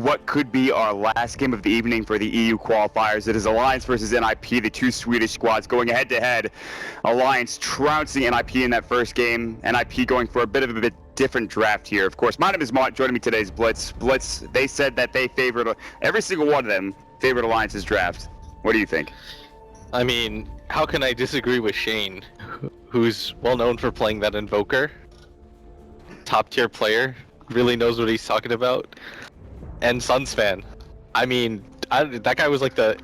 what could be our last game of the evening for the EU qualifiers. It is Alliance versus NiP, the two Swedish squads going head-to-head. Alliance trouncing NiP in that first game. NiP going for a bit different draft here. Of course, my name is Mont. Joining me today is Blitz. Blitz, they said that they favored, every single one of them favored Alliance's draft. What do you think? I mean, how can I disagree with Shane, who's well known for playing that Invoker? Top tier player, really knows what he's talking about. And Suns fan. I mean, that guy was like the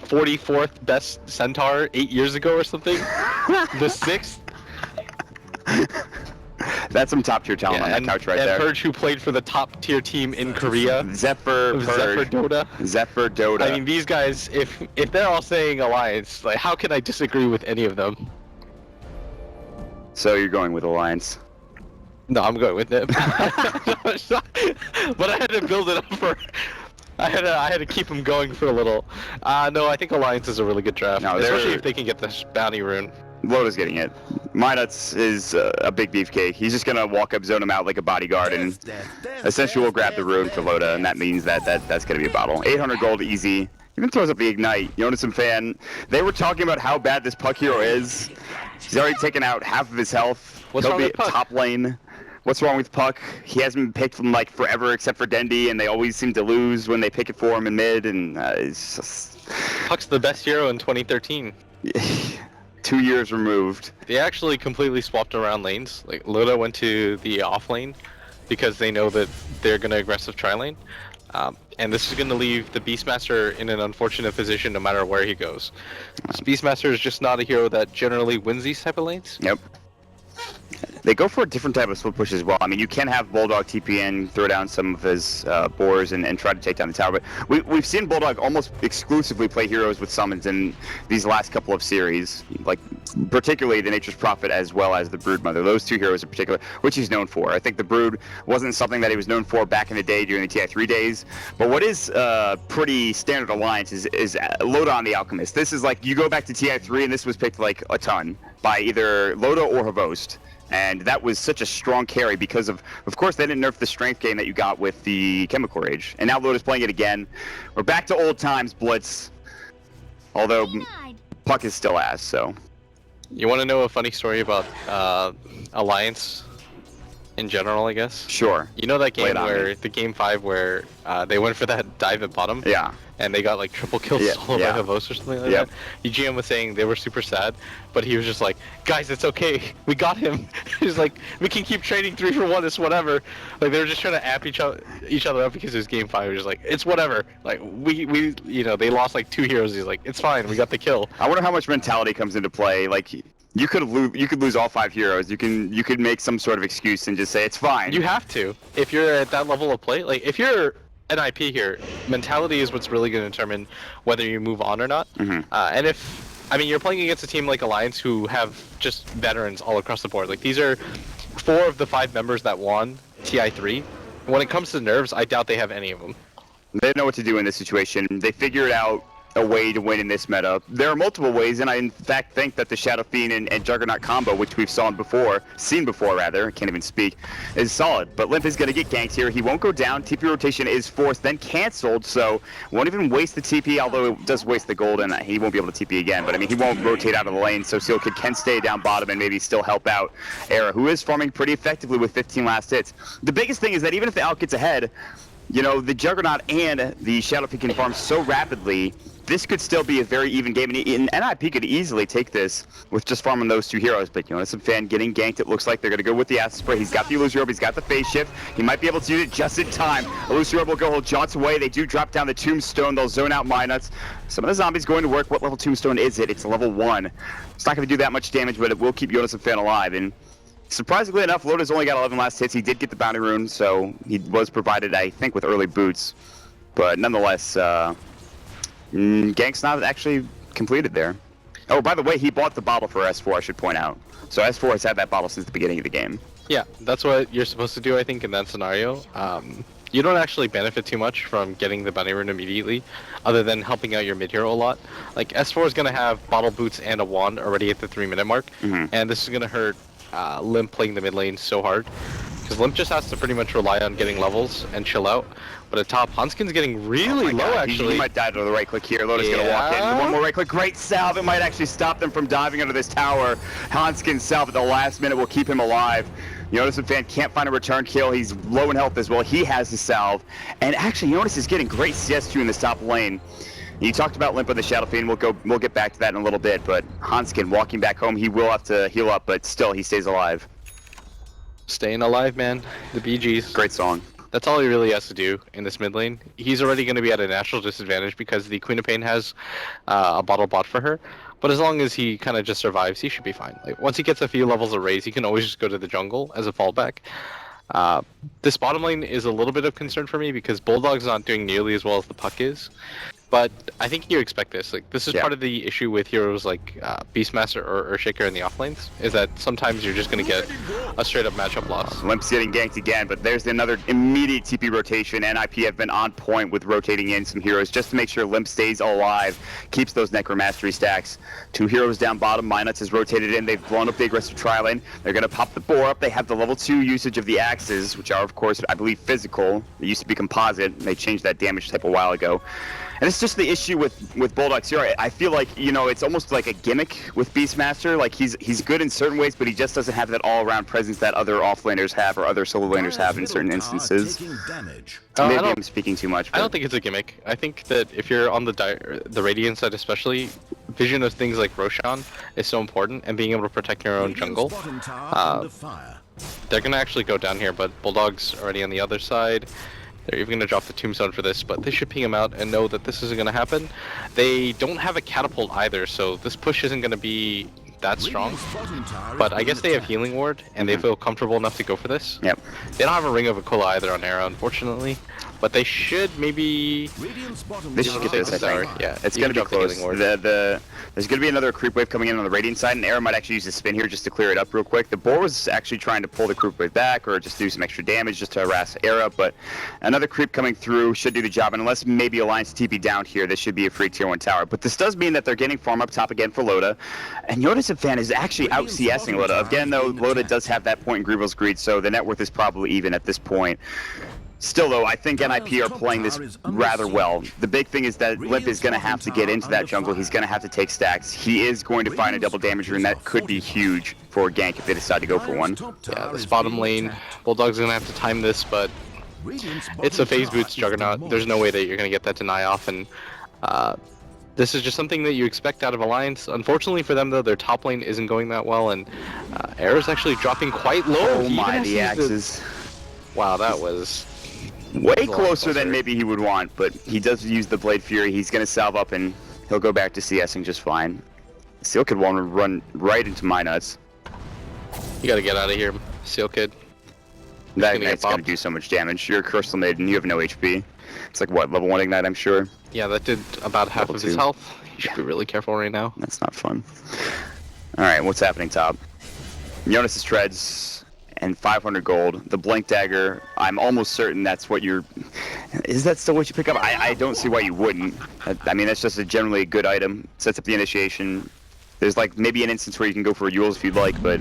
44th best Centaur 8 years ago or something. The 6th. That's some top tier talent on that couch right there. And Purge, who played for the top tier team in Korea. Zephyr Dota. I mean, these guys, if they're all saying Alliance, like, how can I disagree with any of them? So you're going with Alliance? No, I'm going with it. But I had to build it up for. I had to keep him going for a little. No, I think Alliance is a really good draft, especially if they can get this bounty rune. Loda's getting it. Mynuts is a big beefcake. He's just gonna walk up, zone him out like a bodyguard, and essentially we'll grab the rune for Loda, and that means that's gonna be a bottle. 800 gold, easy. Even throws up the ignite. Yonason fan, they were talking about how bad this puck hero is. He's already taken out half of his health. What's wrong with Puck? Top lane. What's wrong with Puck? He hasn't been picked from like forever except for Dendy, and they always seem to lose when they pick it for him in mid, and it's just... Puck's the best hero in 2013. 2 years removed. They actually completely swapped around lanes. Like, Loda went to the off lane because they know that they're going to aggressive tri lane. And this is going to leave the Beastmaster in an unfortunate position no matter where he goes. Beastmaster is just not a hero that generally wins these type of lanes. Yep. They go for a different type of split push as well. I mean, you can have Bulldog TP in, throw down some of his boars, and try to take down the tower. But we've seen Bulldog almost exclusively play heroes with summons in these last couple of series, like particularly the Nature's Prophet as well as the Broodmother. Those two heroes in particular, which he's known for. I think the Brood wasn't something that he was known for back in the day during the TI3 days. But what is pretty standard alliance is Loda on the Alchemist. This is like, you go back to TI3 and this was picked like a ton by either Loda or Havost. And that was such a strong carry because of course, they didn't nerf the strength gain that you got with the Chemical Rage. And now Loda's playing it again. We're back to old times, Blitz. Although, Puck is still ass, so. You want to know a funny story about Alliance in general, I guess? Sure. You know that game where, the game 5 where they went for that dive at bottom? Yeah. And they got like triple kills solo by Havos or something like that. EGM was saying they were super sad, but he was just like, guys, it's okay, we got him. He's like, we can keep trading 3 for 1, it's whatever. Like, they were just trying to amp each other up because it was game 5. He was just like, it's whatever. Like, we you know, they lost like 2 heroes. He's like, it's fine, we got the kill. I wonder how much mentality comes into play. Like, you could lose all 5 heroes. You could make some sort of excuse and just say it's fine. You have to if you're at that level of play. Like, if you're NiP here, mentality is what's really going to determine whether you move on or not. And I mean, you're playing against a team like Alliance who have just veterans all across the board. Like, these are 4 of the 5 members that won TI3. When it comes to nerves, I doubt they have any of them. They know what to do in this situation. They figured out a way to win in this meta. There are multiple ways, and I in fact think that the Shadow Fiend and Juggernaut combo, which we've seen before, I can't even speak, is solid. But Limp is going to get ganked here. He won't go down. TP rotation is forced, then canceled, so won't even waste the TP, although it does waste the gold, and he won't be able to TP again. But I mean, he won't rotate out of the lane, so Seal Kid can stay down bottom and maybe still help out Era, who is farming pretty effectively with 15 last hits. The biggest thing is that even if the Alk gets ahead, you know, the Juggernaut and the Shadow Fiend can farm so rapidly, this could still be a very even game, and NiP could easily take this with just farming those 2 heroes. But, you know, some fan getting ganked. It looks like they're going to go with the Acid Spray. He's got the Illusion Orb. He's got the Phase Shift. He might be able to use it just in time. Illusion Orb will go hold Jaunts away. They do drop down the Tombstone. They'll zone out Mynuts. Some of the zombies going to work. What level Tombstone is it? It's level 1. It's not going to do that much damage, but it will keep Yonason fan alive. And surprisingly enough, Loda's only got 11 last hits. He did get the bounty rune, so he was provided, I think, with early boots. But nonetheless, gank's not actually completed there. Oh, by the way, he bought the bottle for S4, I should point out. So S4 has had that bottle since the beginning of the game. Yeah, that's what you're supposed to do, I think, in that scenario. You don't actually benefit too much from getting the bounty rune immediately, other than helping out your mid hero a lot. Like, S4 is going to have bottle boots and a wand already at the 3-minute mark, and this is going to hurt Limp playing the mid lane so hard. Because Limp just has to pretty much rely on getting levels and chill out, But at top, Hanskin's getting really low, God, actually. He might die to the right click here. Loda's gonna walk in. One more right click. Great salve. It might actually stop them from diving under this tower. Hanskin's salve at the last minute will keep him alive. Ninjas-in-Pyjamas can't find a return kill. He's low in health as well. He has the salve. And actually, Jonas is getting great CS2 in this top lane. You talked about Limp of the Shadow Fiend. We'll get back to that in a little bit. But Hanskin walking back home, he will have to heal up, but still, he stays alive. Staying alive, man. The BGs. Great song. That's all he really has to do in this mid lane. He's already going to be at a natural disadvantage because the Queen of Pain has a bottle bot for her. But as long as he kind of just survives, he should be fine. Like once he gets a few levels of raise, he can always just go to the jungle as a fallback. This bottom lane is a little bit of concern for me because Bulldog's not doing nearly as well as the Puck is. But I think you expect this. Like this is part of the issue with heroes like Beastmaster or Earthshaker in the off lanes, is that sometimes you're just going to get a straight up matchup loss. Limp's getting ganked again, but there's another immediate TP rotation. NiP have been on point with rotating in some heroes just to make sure Limp stays alive, keeps those Necromastery stacks. 2 heroes down bottom. Minuts has rotated in. They've blown up the aggressive tri lane. They're going to pop the boar up. They have the level 2 usage of the axes, which are, of course, I believe physical. They used to be composite. They changed that damage type a while ago. And it's just the issue with Bulldog's here. I feel like, you know, it's almost like a gimmick with Beastmaster. Like he's good in certain ways, but he just doesn't have that all-around presence that other offlaners have or other solo laners have in certain instances. Maybe I'm speaking too much. But... I don't think it's a gimmick. I think that if you're on the Radiant side especially, vision of things like Roshan is so important, and being able to protect your own jungle. They're going to actually go down here, but Bulldog's already on the other side. They're even going to drop the tombstone for this, but they should ping him out and know that this isn't going to happen. They don't have a catapult either, so this push isn't going to be that strong. But I guess they have healing ward, and they feel comfortable enough to go for this. Yep. They don't have a Ring of Aquila either on Arrow, unfortunately. But they should maybe... They should get this, I think. Yeah, it's going to be close. There's going to be another creep wave coming in on the Radiant side, and Arrow might actually use a spin here just to clear it up real quick. The boar was actually trying to pull the creep wave back or just do some extra damage just to harass Arrow, but another creep coming through should do the job, and unless maybe Alliance TP down here, this should be a free tier 1 tower. But this does mean that they're getting farm up top again for Loda, and Ninjas-in-Pyjamas is actually out CSing Loda. Again, though, Loda does have that point in Greevil's Greed, so the net worth is probably even at this point. Still, though, I think NiP are playing this rather well. The big thing is that Limp is going to have to get into that jungle. He's going to have to take stacks. He is going to find a double damage rune. That could be huge for a gank if they decide to go for one. Yeah, this bottom lane, Bulldog's going to have to time this, but it's a phase boots Juggernaut. There's no way that you're going to get that deny off, and this is just something that you expect out of Alliance. Unfortunately for them, though, their top lane isn't going that well, and Arrow's actually dropping quite low. Oh my, the axes. Wow, that was... way closer than maybe he would want, but he does use the Blade Fury. He's going to salve up and he'll go back to CSing just fine. Seal Kid want to run right into my nuts. You got to get out of here, Seal Kid. That Ignite's going to do so much damage. You're a Crystal Maiden, you have no HP. It's like, what, level 1 Ignite, I'm sure? Yeah, that did about half of his health. You should be really careful right now. That's not fun. Alright, what's happening top? Jonas' Treads and 500 gold. The Blink Dagger, I'm almost certain that's what you're... Is that still what you pick up? I don't see why you wouldn't. I mean, that's just generally a good item. Sets up the initiation. There's like maybe an instance where you can go for Yules if you'd like, but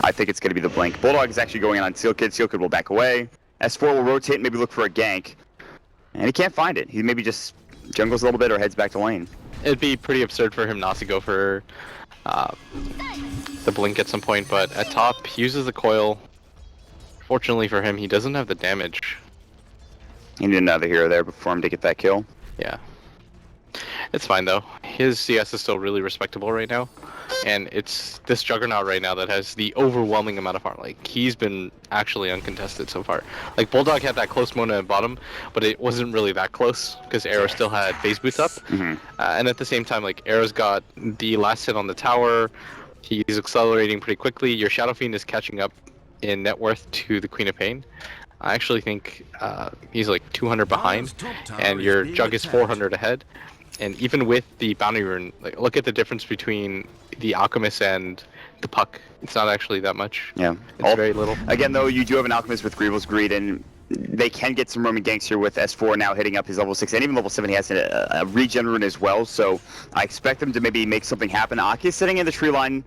I think it's going to be the Blink. Bulldog is actually going on Seal Kid. Seal Kid will back away. S4 will rotate and maybe look for a gank. And he can't find it. He maybe just jungles a little bit or heads back to lane. It'd be pretty absurd for him not to go for the Blink at some point, but at top, he uses the coil. Fortunately for him, he doesn't have the damage. He needed another hero there before him to get that kill. Yeah. It's fine though. His CS is still really respectable right now. And it's this Juggernaut right now that has the overwhelming amount of farm. Like, he's been actually uncontested so far. Like, Bulldog had that close Mona at bottom, but it wasn't really that close because Arrow still had phase boots up. And at the same time, like, Arrow's got the last hit on the tower. He's accelerating pretty quickly. Your Shadow Fiend is catching up in net worth to the Queen of Pain. I actually think he's like 200 behind, and your Jug is 400 ahead. And even with the bounty rune, like, look at the difference between the Alchemist and the Puck. It's not actually that much. Yeah. It's very little. Again, though, you do have an Alchemist with Greevil's Greed, and they can get some Roman ganks here with S4 now hitting up his level 6, and even level 7 he has a regen rune as well, so I expect them to maybe make something happen. Aki is sitting in the tree line.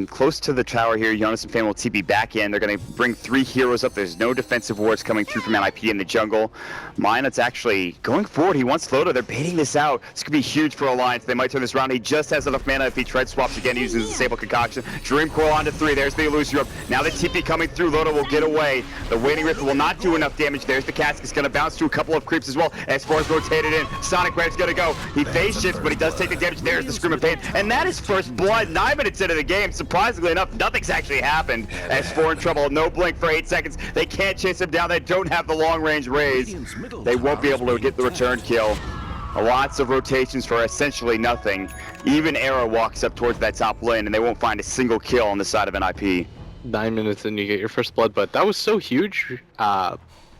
Close to the tower here, Jonas and Fan will TP back in. They're going to bring 3 heroes up. There's no defensive wards coming through from NiP in the jungle. Minot's actually going forward. He wants Loda. They're baiting this out. This could be huge for Alliance. They might turn this around. He just has enough mana if he tread swaps again. He uses Disable Concoction. Dream Coil onto 3. There's the Illusion Rope. Now the TP coming through. Loda will get away. The Waning Rift will not do enough damage. There's the Cask. It's going to bounce to a couple of creeps as well. S4 is rotated in. Sonic Rare's going to go. He phase shifts, but he does take the damage. There's the Scream of Pain. And that is first blood. 9 minutes into the game. Surprisingly enough, nothing's actually happened. S4 in trouble. No blink for 8 seconds. They can't chase him down. They don't have the long range raise. They won't be able to get the return kill. Lots of rotations for essentially nothing. Even Arrow walks up towards that top lane and they won't find a single kill on the side of NiP. 9 minutes and you get your first blood, but that was so huge.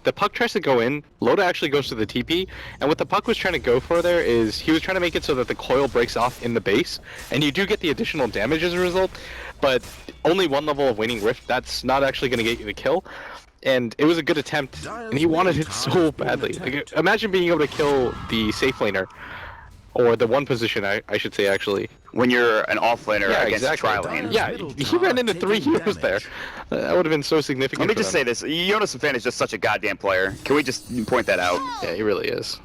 The puck tries to go in, Loda actually goes to the TP, and what the puck was trying to go for there is he was trying to make it so that the coil breaks off in the base, and you do get the additional damage as a result, but only 1 level of Waning Rift, that's not actually going to get you the kill. And it was a good attempt, and he wanted it so badly. Like, imagine being able to kill the safe laner, or the 1 position, I should say, actually. When you're an off laner against exactly. a tri lane. Yeah, he ran into 3 heroes there. That would have been so significant. Let me just say this, Jonas Fan is just such a goddamn player. Can we just point that out? Yeah, he really is.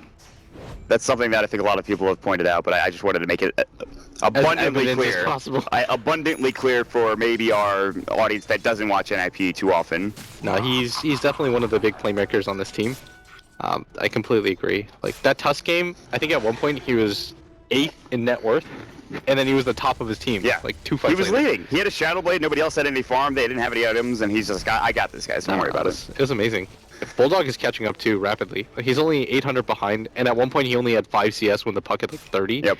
That's something that I think a lot of people have pointed out, but I just wanted to make it abundantly clear. As possible. Abundantly clear for maybe our audience that doesn't watch NiP too often. No, he's definitely one of the big playmakers on this team. I completely agree. Like, that Tusk game, I think at one point he was 8th in net worth, and then he was the top of his team. Yeah. Like 2 fights He was later. leading. He had a Shadow Blade, nobody else had any farm, they didn't have any items, and he's just, I got this, guys, don't worry about it. It was amazing. Bulldog is catching up too rapidly. He's only 800 behind, and at one point he only had 5 CS when the puck had like 30. Yep.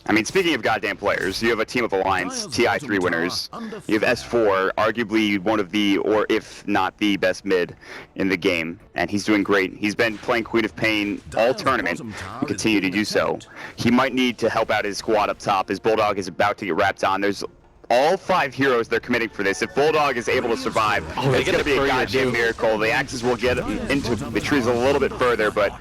I mean, speaking of goddamn players, you have a team of Alliance, TI3 winners. You have S4, arguably one of the, or if not the best mid in the game, and he's doing great. He's been playing Queen of Pain all tournament and continue to do so. He might need to help out his squad up top. His Bulldog is about to get wrapped on. There's all 5 heroes they're committing for this. If Bulldog is able to survive, it's going to be a goddamn miracle. The Axes will get into the trees a little bit further, but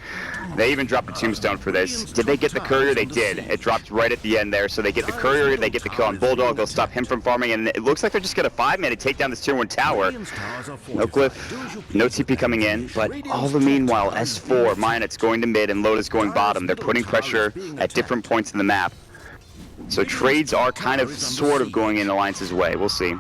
they even dropped a tombstone for this. Did they get the courier? They did. It dropped right at the end there, so they get the courier, they get the kill on Bulldog, they'll stop him from farming, and it looks like they're just going to 5-minute take down this tier 1 tower. No Glyph, no TP coming in, but all the meanwhile, S4, Minot's going to mid and Loda's going bottom. They're putting pressure at different points in the map. So trades are kind of sort of going in Alliance's way. We'll see.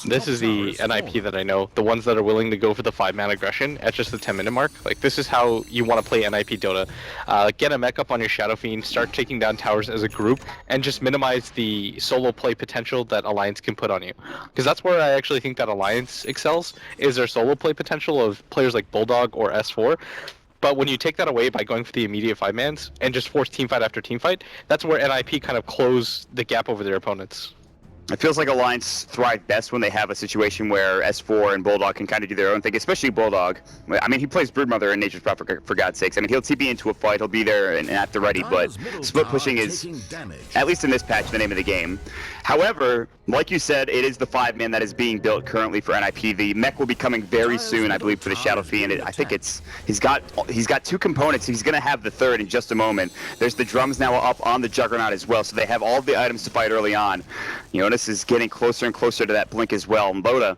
This is the NiP that I know. The ones that are willing to go for the 5-man aggression at just the 10-minute mark. Like, this is how you want to play NiP Dota. Get a mech up on your Shadow Fiend, start taking down towers as a group, and just minimize the solo play potential that Alliance can put on you. Because that's where I actually think that Alliance excels, is their solo play potential of players like Bulldog or S4. But when you take that away by going for the immediate 5-mans and just force teamfight after teamfight, that's where NiP kind of close the gap over their opponents. It feels like Alliance thrive best when they have a situation where S4 and Bulldog can kind of do their own thing, especially Bulldog. I mean, he plays Broodmother and Nature's Prophet for God's sakes. I mean, he'll TP into a fight, he'll be there and at the ready, but split pushing is, at least in this patch, the name of the game. However, like you said, it is the 5-man that is being built currently for NiP. The mech will be coming very soon, I believe, for the Shadow Fiend. I think he's got 2 components. He's going to have the 3rd in just a moment. There's the drums now up on the Juggernaut as well, so they have all of the items to fight early on. Jonas is getting closer and closer to that blink as well. And Loda,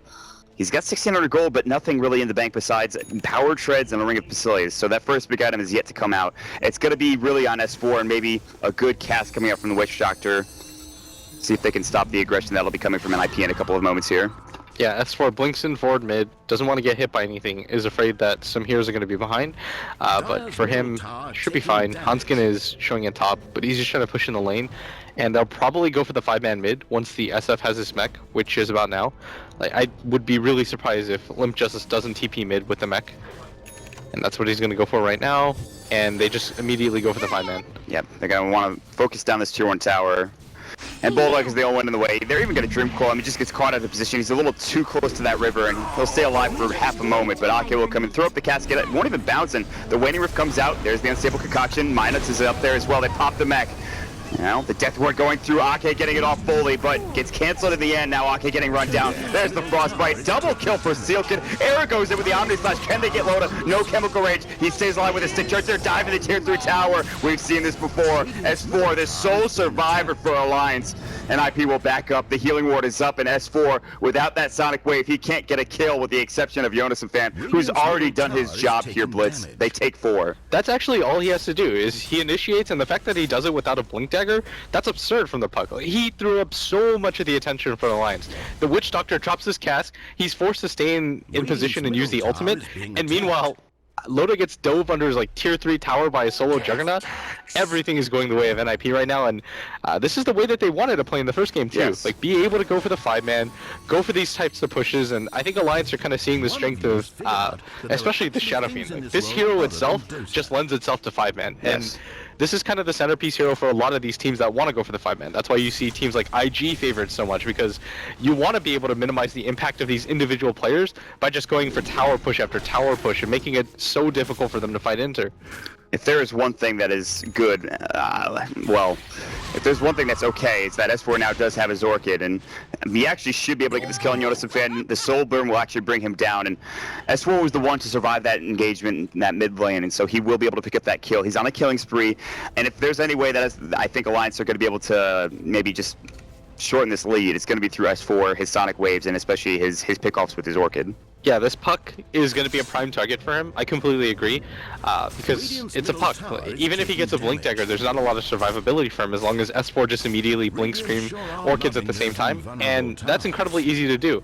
he's got 1,600 gold, but nothing really in the bank besides power treads and a ring of facilities. So that first big item is yet to come out. It's going to be really on S4 and maybe a good cast coming out from the Witch Doctor. See if they can stop the aggression that'll be coming from NiP in a couple of moments here. Yeah, S4 blinks in forward mid, doesn't want to get hit by anything, is afraid that some heroes are going to be behind. But for him, should be fine. Hanskin is showing at top, but he's just trying to push in the lane. And they'll probably go for the 5-man mid once the SF has his mech, which is about now. Like, I would be really surprised if Limp Justice doesn't TP mid with the mech. And that's what he's going to go for right now. And they just immediately go for the 5-man. Yep, they're going to want to focus down this tier 1 tower. And Bulldog is the only one in the way. They're even going to Dream Coil. I mean, just gets caught out of position. He's a little too close to that river, and he'll stay alive for half a moment. But Ake will come and throw up the casket. It won't even bounce, and the Waning Rift comes out. There's the Unstable Concoction. Minus is up there as well. They pop the mech. Now, the Death Ward going through, Ake getting it off fully, but gets canceled in the end. Now Ake getting run down. There's the Frostbite. Double kill for Sealkid. Era goes in with the Omni Slash. Can they get Loda? No chemical range. He stays alive with a stick charge. They're diving the tier 3 tower. We've seen this before. S4, the sole survivor for Alliance. And NiP will back up. The healing ward is up, and S4, without that Sonic Wave, he can't get a kill with the exception of Jonas-in-Fan, who's already done his job here, Blitz. They take 4. That's actually all he has to do, is he initiates, and the fact that he does it without a Blink Dagger, that's absurd from the Puck. He threw up so much of the attention for Alliance. The Witch Doctor drops his cask, he's forced to stay in position and use the ultimate, and meanwhile, Loda gets dove under his tier 3 tower by a solo Juggernaut. Everything is going the way of NiP right now, and this is the way that they wanted to play in the first game too. Yes. Be able to go for the 5-man, go for these types of pushes, and I think Alliance are kind of seeing the strength of, especially the Shadow Fiend. This hero itself just lends itself to 5-man, and this is kind of the centerpiece hero for a lot of these teams that want to go for the 5-man. That's why you see teams like IG favored so much, because you want to be able to minimize the impact of these individual players by just going for tower push after tower push and making it so difficult for them to fight Inter. If there is one thing that is good, if there's one thing that's okay, it's that S4 now does have his Orchid, and he actually should be able to get this kill on Jonas-in-Fan. The Soul Burn will actually bring him down, and S4 was the one to survive that engagement in that mid lane, and so he will be able to pick up that kill. He's on a killing spree, and if there's any way that I think Alliance are going to be able to maybe just shorten this lead, it's going to be through S4, his Sonic Waves, and especially his pickoffs with his Orchid. Yeah, this Puck is going to be a prime target for him. I completely agree, because it's a Puck. Even if he gets a Blink Dagger, there's not a lot of survivability for him as long as S4 just immediately Blink Scream Orchids at the same time, and that's incredibly easy to do.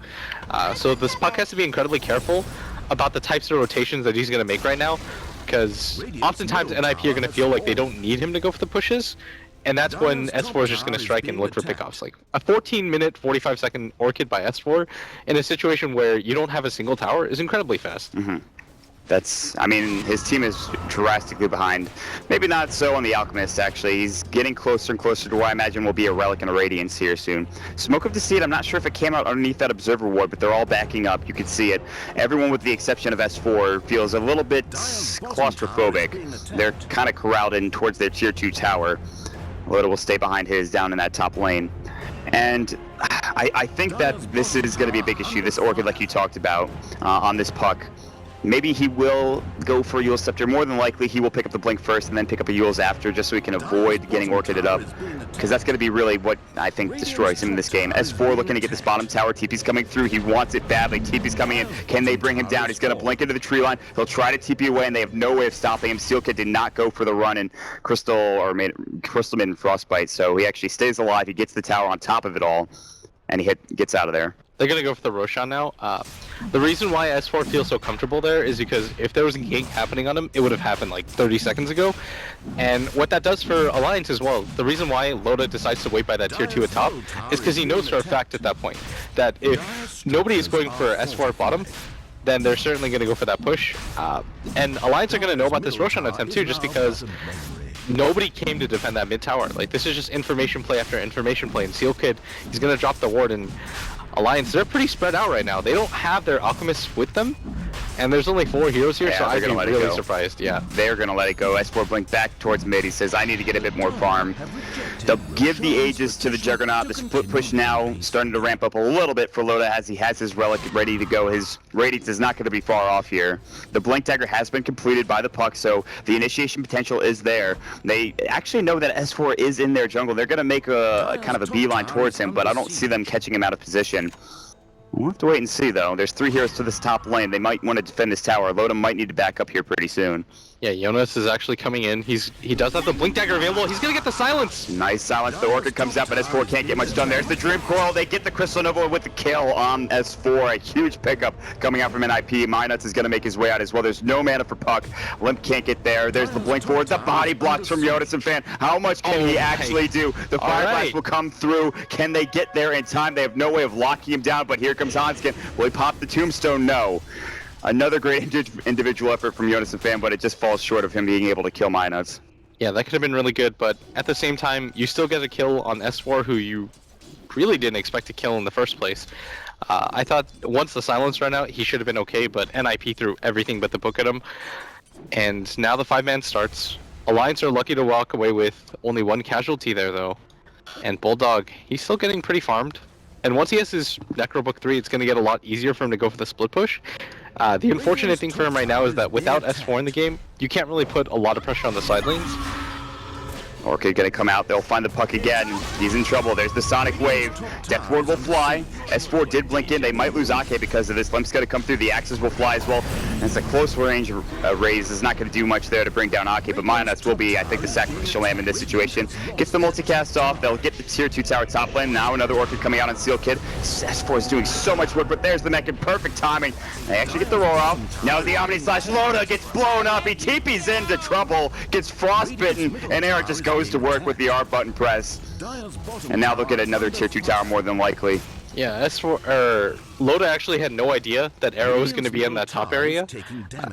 So this Puck has to be incredibly careful about the types of rotations that he's going to make right now, because oftentimes NiP are going to feel like they don't need him to go for the pushes, and that's when S4 is just going to strike and look for pickoffs. A 14-minute, 45-second Orchid by S4 in a situation where you don't have a single tower is incredibly fast. His team is drastically behind. Maybe not so on the Alchemist, actually. He's getting closer and closer to what I imagine will be a Relic and a Radiance here soon. Smoke of Deceit, I'm not sure if it came out underneath that Observer Ward, but they're all backing up. You can see it. Everyone with the exception of S4 feels a little bit claustrophobic. They're kind of corralled in towards their tier 2 tower. Loda will stay behind his down in that top lane. And I think that this is going to be a big issue, this Orchid like you talked about on this Puck. Maybe he will go for Eul's Scepter. More than likely, he will pick up the Blink first and then pick up a Eul's after, just so he can avoid getting Orchided up. Because that's going to be really what I think destroys him in this game. S4 looking to get this bottom tower. TP's coming through. He wants it badly. TP's coming in. Can they bring him down? He's going to blink into the tree line. He'll try to TP away, and they have no way of stopping him. Sealkid did not go for the run, and Crystal made Frostbite, so he actually stays alive. He gets the tower on top of it all, and he gets out of there. They're going to go for the Roshan now. The reason why S4 feels so comfortable there is because if there was a gank happening on him, it would have happened 30 seconds ago. And what that does for Alliance as well, the reason why Loda decides to wait by that tier 2 at top is because he knows for a fact at that point that if nobody is going for S4 at bottom, then they're certainly going to go for that push. And Alliance are going to know about this Roshan attempt too, just because nobody came to defend that mid tower. This is just information play after information play, and Sealkid, he's going to drop the ward, and Alliance, they're pretty spread out right now. They don't have their Alchemists with them, and there's only 4 heroes here, so I'd be really surprised. Yeah, they're going to let it go. S4 blink back towards mid. He says, I need to get a bit more farm. They'll give the Aegis to the Juggernaut. This foot push now starting to ramp up a little bit for Loda as he has his Relic ready to go. His Radiance is not going to be far off here. The Blink Dagger has been completed by the Puck, so the initiation potential is there. They actually know that S4 is in their jungle. They're going to make a kind of a beeline towards him, but I don't see them catching him out of position. We'll have to wait and see, though. There's 3 heroes to this top lane. They might want to defend this tower. Loda might need to back up here pretty soon. Yeah, Jonas is actually coming in. He does have the Blink Dagger available. He's going to get the silence. Nice silence. The Orchid comes out, but S4 can't get much done. There's the Dream Coral. They get the Crystal Nova with the kill on S4. A huge pickup coming out from NiP. Minuts is going to make his way out as well. There's no mana for Puck. Limp can't get there. There's the Blink forward. The body blocks from Jonas-in-Fan. How much can he actually do? The Fire Blast will come through. Can they get there in time? They have no way of locking him down, but here comes Hanskin. Will he pop the Tombstone? No. Another great individual effort from Jonas-in-Fan, but it just falls short of him being able to kill Minuts. Yeah, that could have been really good, but at the same time, you still get a kill on S4, who you really didn't expect to kill in the first place. I thought once the silence ran out, he should have been okay, but NiP threw everything but the book at him. And now the 5-man starts. Alliance are lucky to walk away with only one casualty there, though. And Bulldog, he's still getting pretty farmed. And once he has his Necrobook 3, it's going to get a lot easier for him to go for the split push. The unfortunate thing for him right now is that without S4 in the game, you can't really put a lot of pressure on the side lanes. Orchid gonna come out, they'll find the puck again. He's in trouble, there's the Sonic Wave. Death Ward will fly. S4 did blink in, they might lose Ake because of this. Limp's gonna come through, the Axes will fly as well. And it's a close range raise, is not gonna do much there to bring down Ake, but Minus will be, I think, the sacrificial lamb in this situation. Gets the multicast off, they'll get the tier 2 tower top lane. Now another Orchid coming out on Seal Kid. S4 is doing so much work, but there's the mech in perfect timing. They actually get the roar off. Now the Omni slash Loda gets blown up, he TP's into trouble, gets frostbitten, and Eric just goes to work with the R button press. And now they'll get another tier 2 tower more than likely. Yeah, S4, Loda actually had no idea that Arrow was going to be in that top area,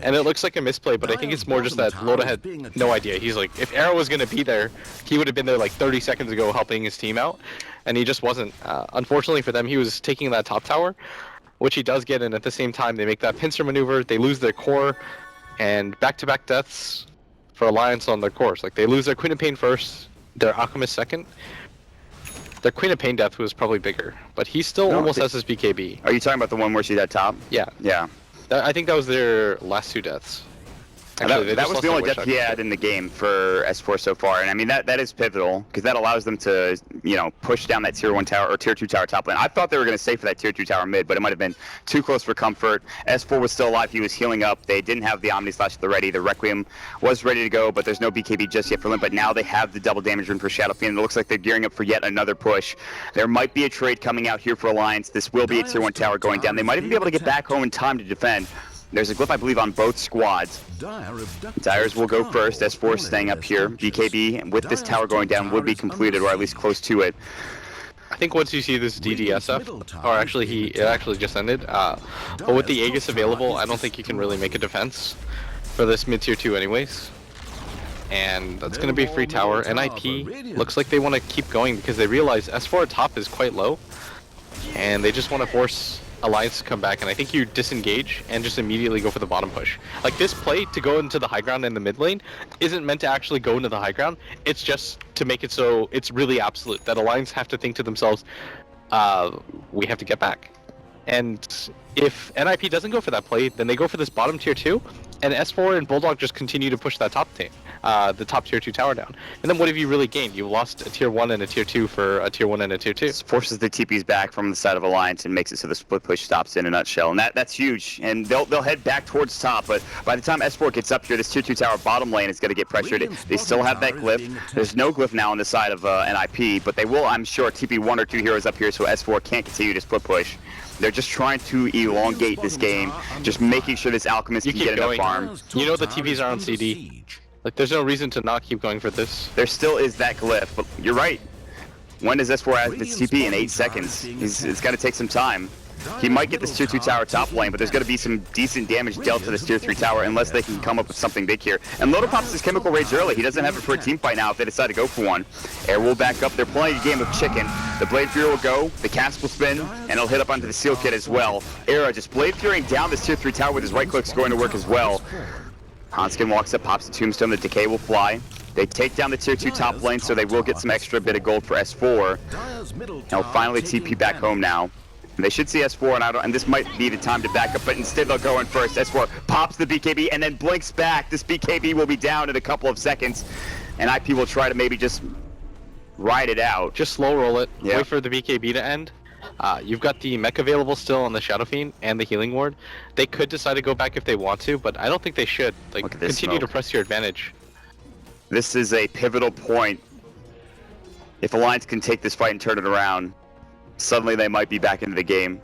and it looks like a misplay, but I think it's more just that Loda had no idea. He's like, if Arrow was going to be there, he would have been there like 30 seconds ago helping his team out, and he just wasn't. Unfortunately for them, he was taking that top tower, which he does get, and at the same time, they make that pincer maneuver, they lose their core, and back-to-back deaths for Alliance on their cores. Like, they lose their Queen of Pain first, their Alchemist second. Their Queen of Pain death was probably bigger, but he still almost has his BKB. Are you talking about the one where she's at top? Yeah. Yeah. I think that was their last 2 deaths. Actually, that was the only death he had in the game for S4 so far, and I mean that is pivotal because that allows them to, you know, push down that tier 1 tower or tier 2 tower top lane. I thought they were going to stay for that tier 2 tower mid, but it might have been too close for comfort. S4 was still alive, he was healing up. They didn't have the Omni Slash at the ready. The Requiem was ready to go, but there's no BKB just yet for Limp. But now they have the double damage rune for Shadow Fiend. It looks like they're gearing up for yet another push. There might be a trade coming out here for Alliance. This will be a tier 1 tower going down. They might even be able to get back home in time to defend. There's a glyph, I believe, on both squads. Dyers will go first. S4 staying up here. BKB, with this tower going down, would be completed, or at least close to it. I think once you see this DDSF, or actually it actually just ended, but with the Aegis available, I don't think you can really make a defense for this mid-tier 2 anyways. And that's going to be a free tower. NiP looks like they want to keep going because they realize S4 top is quite low, and they just want to force Alliance to come back, and I think you disengage and just immediately go for the bottom push. Like, this play to go into the high ground in the mid lane isn't meant to actually go into the high ground, it's just to make it so it's really absolute, that Alliance have to think to themselves, we have to get back. And if NiP doesn't go for that play, then they go for this bottom tier 2, and S4 and Bulldog just continue to push that top team. The top tier 2 tower down. And then what have you really gained? You lost a tier 1 and a tier 2 for a tier 1 and a tier 2. Forces the TPs back from the side of Alliance and makes it so the split push stops in a nutshell. And that's huge. And they'll head back towards top, but by the time S4 gets up here, this tier 2 tower bottom lane is going to get pressured. They still have that glyph. There's no glyph now on the side of NiP, but they will, I'm sure, TP 1 or 2 heroes up here so S4 can't continue to split push. They're just trying to elongate this game, just making sure this Alchemist can get enough farm. You know the TPs are on CD. Like, there's no reason to not keep going for this. There still is that glyph, but you're right. When does S4 have this TP? In 8 seconds. It's got to take some time. He might get this tier 2 tower top lane, but there's going to be some decent damage dealt to this tier 3 tower unless they can come up with something big here. And Loda pops his chemical rage early. He doesn't have it for a team fight now if they decide to go for one. Air will back up. They're playing a game of chicken. The Blade Fury will go, the cast will spin, and he'll hit up onto the Seal Kit as well. Era just Blade Furying down this tier 3 tower with his right click's going to work as well. Hanskin walks up, pops the tombstone, the decay will fly. They take down the tier 2 top lane, so they will get some extra bit of gold for S4. They'll finally TP back home now. And they should see S4, and this might be the time to back up, but instead they'll go in first. S4 pops the BKB and then blinks back. This BKB will be down in a couple of seconds, and IP will try to maybe just ride it out. Just slow roll it, wait for the BKB to end. You've got the mech available still on the Shadow Fiend and the Healing Ward. They could decide to go back if they want to, but I don't think they should. Like, continue to press your advantage. This is a pivotal point. If Alliance can take this fight and turn it around, suddenly they might be back into the game.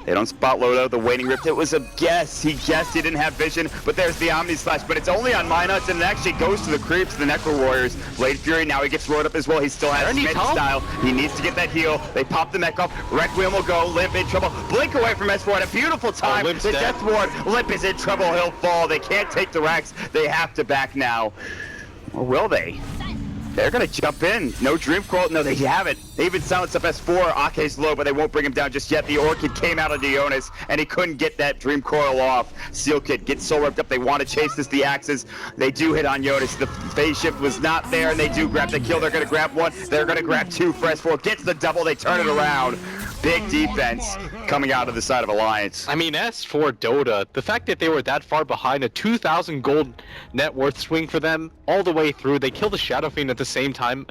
They don't spot Loda, the Waning Rift. It was a guess. He guessed he didn't have vision, but there's the Omni Slash, but it's only on Minus, and it actually goes to the creeps, the Necro Warriors. Blade Fury, now he gets rolled up as well. He still has Smith style. He needs to get that heal. They pop the mech off. Requiem will go. Limp in trouble. Blink away from S4 at a beautiful time. The Death Ward. Limp is in trouble. He'll fall. They can't take the Rex. They have to back now. Or will they? They're gonna jump in. No Dream Coil. No, they haven't. They even silenced up S4. Ake's low, but they won't bring him down just yet. The Orchid came out of Dionis, and he couldn't get that Dream Coil off. Seal Kid gets so ripped up. They want to chase this. The axes. They do hit on Jonas. The phase shift was not there, and they do grab the kill. They're gonna grab one. They're gonna grab two for S4. Gets the double. They turn it around. Big defense coming out of the side of Alliance. I mean, as for Dota, the fact that they were that far behind, a 2,000 gold net worth swing for them all the way through. They killed the Shadow Fiend at the same time.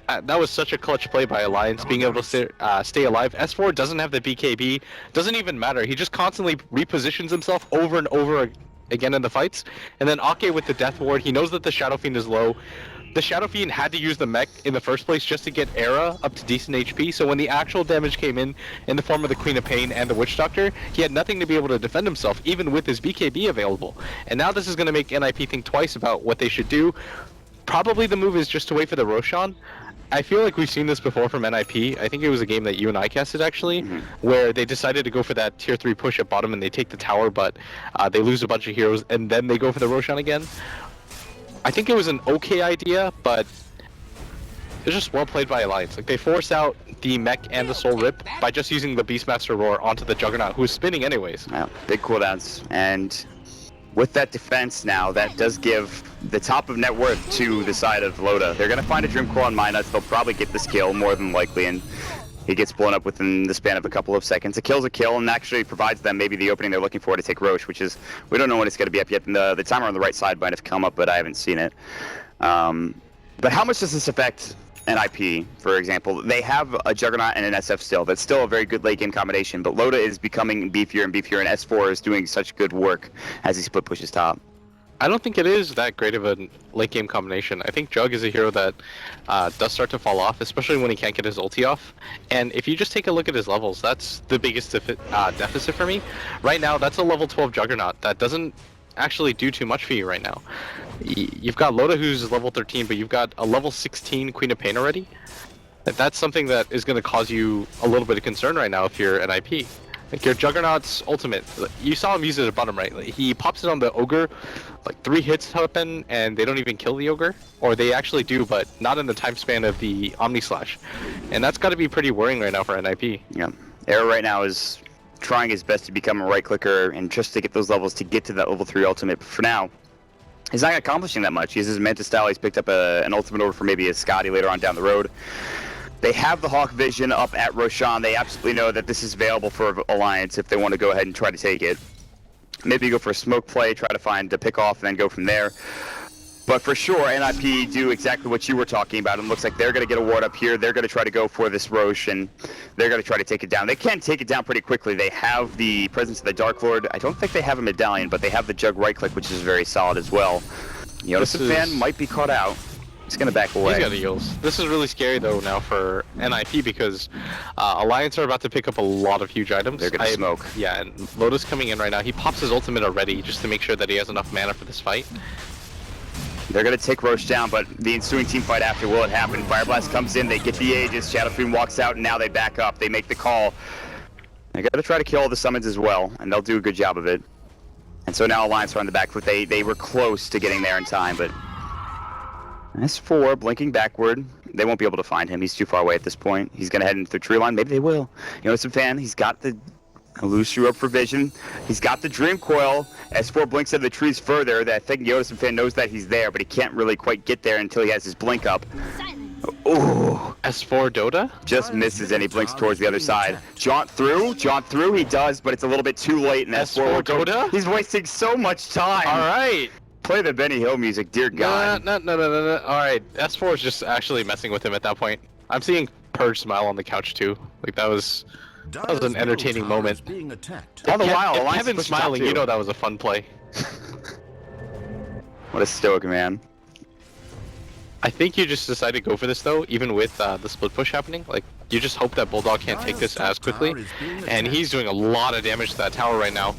That was such a clutch play by Alliance, being able to stay alive. S4 doesn't have the BKB. Doesn't even matter. He just constantly repositions himself over and over again in the fights. And then Ake with the Death Ward, he knows that the Shadow Fiend is low. The Shadow Fiend had to use the mech in the first place just to get Era up to decent HP, so when the actual damage came in the form of the Queen of Pain and the Witch Doctor, he had nothing to be able to defend himself, even with his BKB available. And now this is going to make NiP think twice about what they should do. Probably the move is just to wait for the Roshan. I feel like we've seen this before from NiP. I think it was a game that you and I casted, actually, where they decided to go for that tier 3 push at bottom and they take the tower, but they lose a bunch of heroes, and then they go for the Roshan again. I think it was an okay idea, but it's just well played by Alliance. Like, they force out the mech and the Soul Rip by just using the Beastmaster Roar onto the Juggernaut, who is spinning anyways. Yeah, big cooldowns, and with that defense now, that does give the top of net worth to the side of Loda. They're going to find a Dream Coil on Minuts. They'll probably get this kill more than likely, and he gets blown up within the span of a couple of seconds. A kill's a kill, and actually provides them maybe the opening they're looking for to take Roche, which is, we don't know when it's going to be up yet. And the timer on the right side might have come up, but I haven't seen it. But how much does this affect NiP, for example? They have a Juggernaut and an SF still. That's still a very good late game combination, but Loda is becoming beefier and beefier, and S4 is doing such good work as he split pushes top. I don't think it is that great of a late game combination. I think Jug is a hero that does start to fall off, especially when he can't get his ulti off. And if you just take a look at his levels, that's the biggest deficit for me. Right now, that's a level 12 Juggernaut that doesn't actually do too much for you right now. You've got Loda, who's level 13, but you've got a level 16 Queen of Pain already. That's something that is going to cause you a little bit of concern right now if you're an NiP. Like, your Juggernaut's ultimate, you saw him use it at bottom right. Like, he pops it on the Ogre, like 3 hits happen, and they don't even kill the Ogre. Or they actually do, but not in the time span of the Omni Slash. And that's got to be pretty worrying right now for NiP. Yeah. Era right now is trying his best to become a right clicker and just to get those levels to get to that level 3 ultimate. But for now, he's not accomplishing that much. He has his Mantis style. He's picked up an ultimate over for maybe a Scotty later on down the road. They have the Hawk Vision up at Roshan. They absolutely know that this is available for Alliance if they want to go ahead and try to take it. Maybe go for a smoke play, try to find a pick off, and then go from there. But for sure, NiP do exactly what you were talking about. It looks like they're going to get a ward up here. They're going to try to go for this Roche, and they're going to try to take it down. They can take it down pretty quickly. They have the presence of the Dark Lord. I don't think they have a medallion, but they have the Jug right click, which is very solid as well. Yoda-Fan might be caught out. He's going to back away. He's got heals. This is really scary, though, now for NiP, because Alliance are about to pick up a lot of huge items. They're going to smoke. Yeah, and Loda's coming in right now. He pops his ultimate already just to make sure that he has enough mana for this fight. They're going to take Roche down, but the ensuing team fight after, will it happen? Fire Blast comes in, they get the Aegis, Shadow Fiend walks out, and now they back up. They make the call. They're going to try to kill all the summons as well, and they'll do a good job of it. And so now Alliance are on the back foot. They were close to getting there in time, but S4 blinking backward. They won't be able to find him. He's too far away at this point. He's going to head into the tree line. Maybe they will. Yoda-Fan, he's got the Illusory up for vision. He's got the Dream Coil. S4 blinks into the trees further. I think Yoda-Fan knows that he's there, but he can't really quite get there until he has his blink up. Ooh. S4 Dota? Just misses and he blinks towards the other side. Jaunt through, he does, but it's a little bit too late. And S4 Dota? He's wasting so much time. Alright. Play the Benny Hill music, dear God. No. Alright, S4 is just actually messing with him at that point. I'm seeing Purge smile on the couch too. Like, that was an entertaining moment. All the while, if Kevin's smiling, you know that was a fun play. What a stoic man. I think you just decided to go for this though, even with the split push happening. Like, you just hope that Bulldog can't take this as quickly, and he's doing a lot of damage to that tower right now.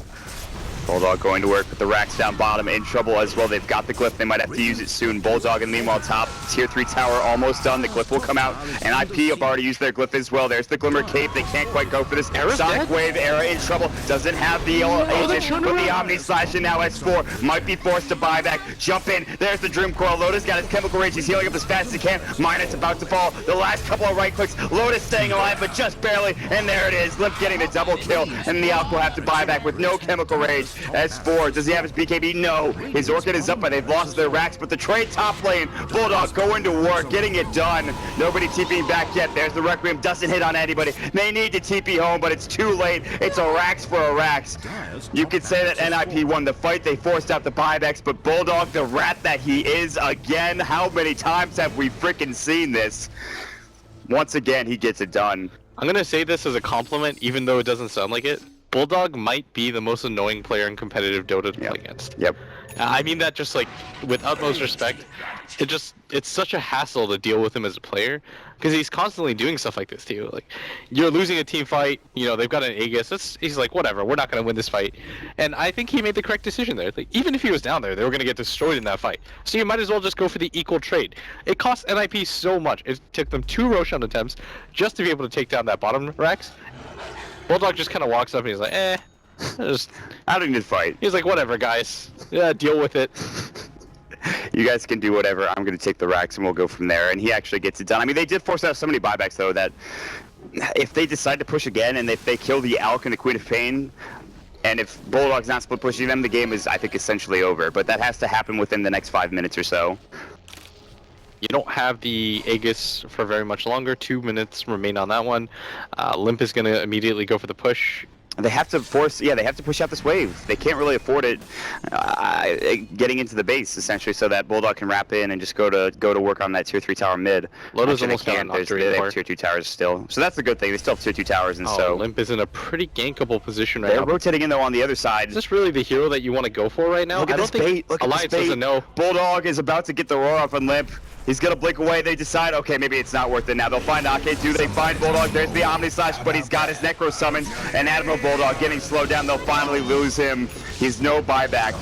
Bulldog going to work with the racks down bottom, in trouble as well. They've got the glyph, they might have to use it soon. Bulldog and meanwhile top Tier 3 tower almost done. The glyph will come out. NiP have already used their glyph as well. There's the Glimmer Cape. They can't quite go for this. Sonic Wave. Era in trouble. Doesn't have the agent, but the Omni Slash, and now S4 might be forced to buy back. Jump in. There's the Dream Coil. Lotus got his Chemical Rage. He's healing up as fast as he can. Minus about to fall. The last couple of right clicks. Lotus staying alive, but just barely. And there it is. Limp getting the double kill. And the Alk will have to buy back with no Chemical Rage. S4, does he have his BKB? No. His Orchid is up, but they've lost their racks. But the trade top lane. Bulldog going to work, getting it done. Nobody TPing back yet. There's the Requiem. Doesn't hit on anybody. They need to TP home, but it's too late. It's a racks for a racks. You could say that NiP won the fight. They forced out the buybacks, but Bulldog, the rat that he is, again, how many times have we freaking seen this? Once again, he gets it done. I'm gonna say this as a compliment, even though it doesn't sound like it. Bulldog might be the most annoying player in competitive Dota to play against. Yep. I mean that just like with utmost respect. It's such a hassle to deal with him as a player because he's constantly doing stuff like this to you. Like you're losing a team fight, you know, they've got an Aegis. He's like, whatever, we're not gonna win this fight. And I think he made the correct decision there. Like even if he was down there, they were gonna get destroyed in that fight. So you might as well just go for the equal trade. It cost NiP so much. It took them 2 Roshan attempts just to be able to take down that bottom racks. Bulldog just kind of walks up and he's like, I don't need to fight. He's like, whatever, guys. Yeah, deal with it. You guys can do whatever. I'm going to take the racks and we'll go from there. And he actually gets it done. I mean, they did force out so many buybacks, though, that if they decide to push again and if they kill the Alk and the Queen of Pain, and if Bulldog's not split pushing them, the game is, I think, essentially over. But that has to happen within the next 5 minutes or so. You don't have the Aegis for very much longer. 2 minutes remain on that one. Limp is going to immediately go for the push. They have to they have to push out this wave. They can't really afford it getting into the base, essentially, so that Bulldog can wrap in and just go to work on that tier 3 tower mid. Lotus almost got they have tier 2 towers still. So that's the good thing. They still have tier 2 towers, and so Limp is in a pretty gankable position right now. They're rotating in, though, on the other side. Is this really the hero that you want to go for right now? Look at this bait. Look at Alliance this bait. doesn't know. Bulldog is about to get the roar off on Limp. He's gonna blink away. They decide, okay, maybe it's not worth it now. They'll find Ake. Do they find Bulldog? There's the Omni Slash, but he's got his Necro summons. And Admiral Bulldog getting slowed down. They'll finally lose him. He's no buyback.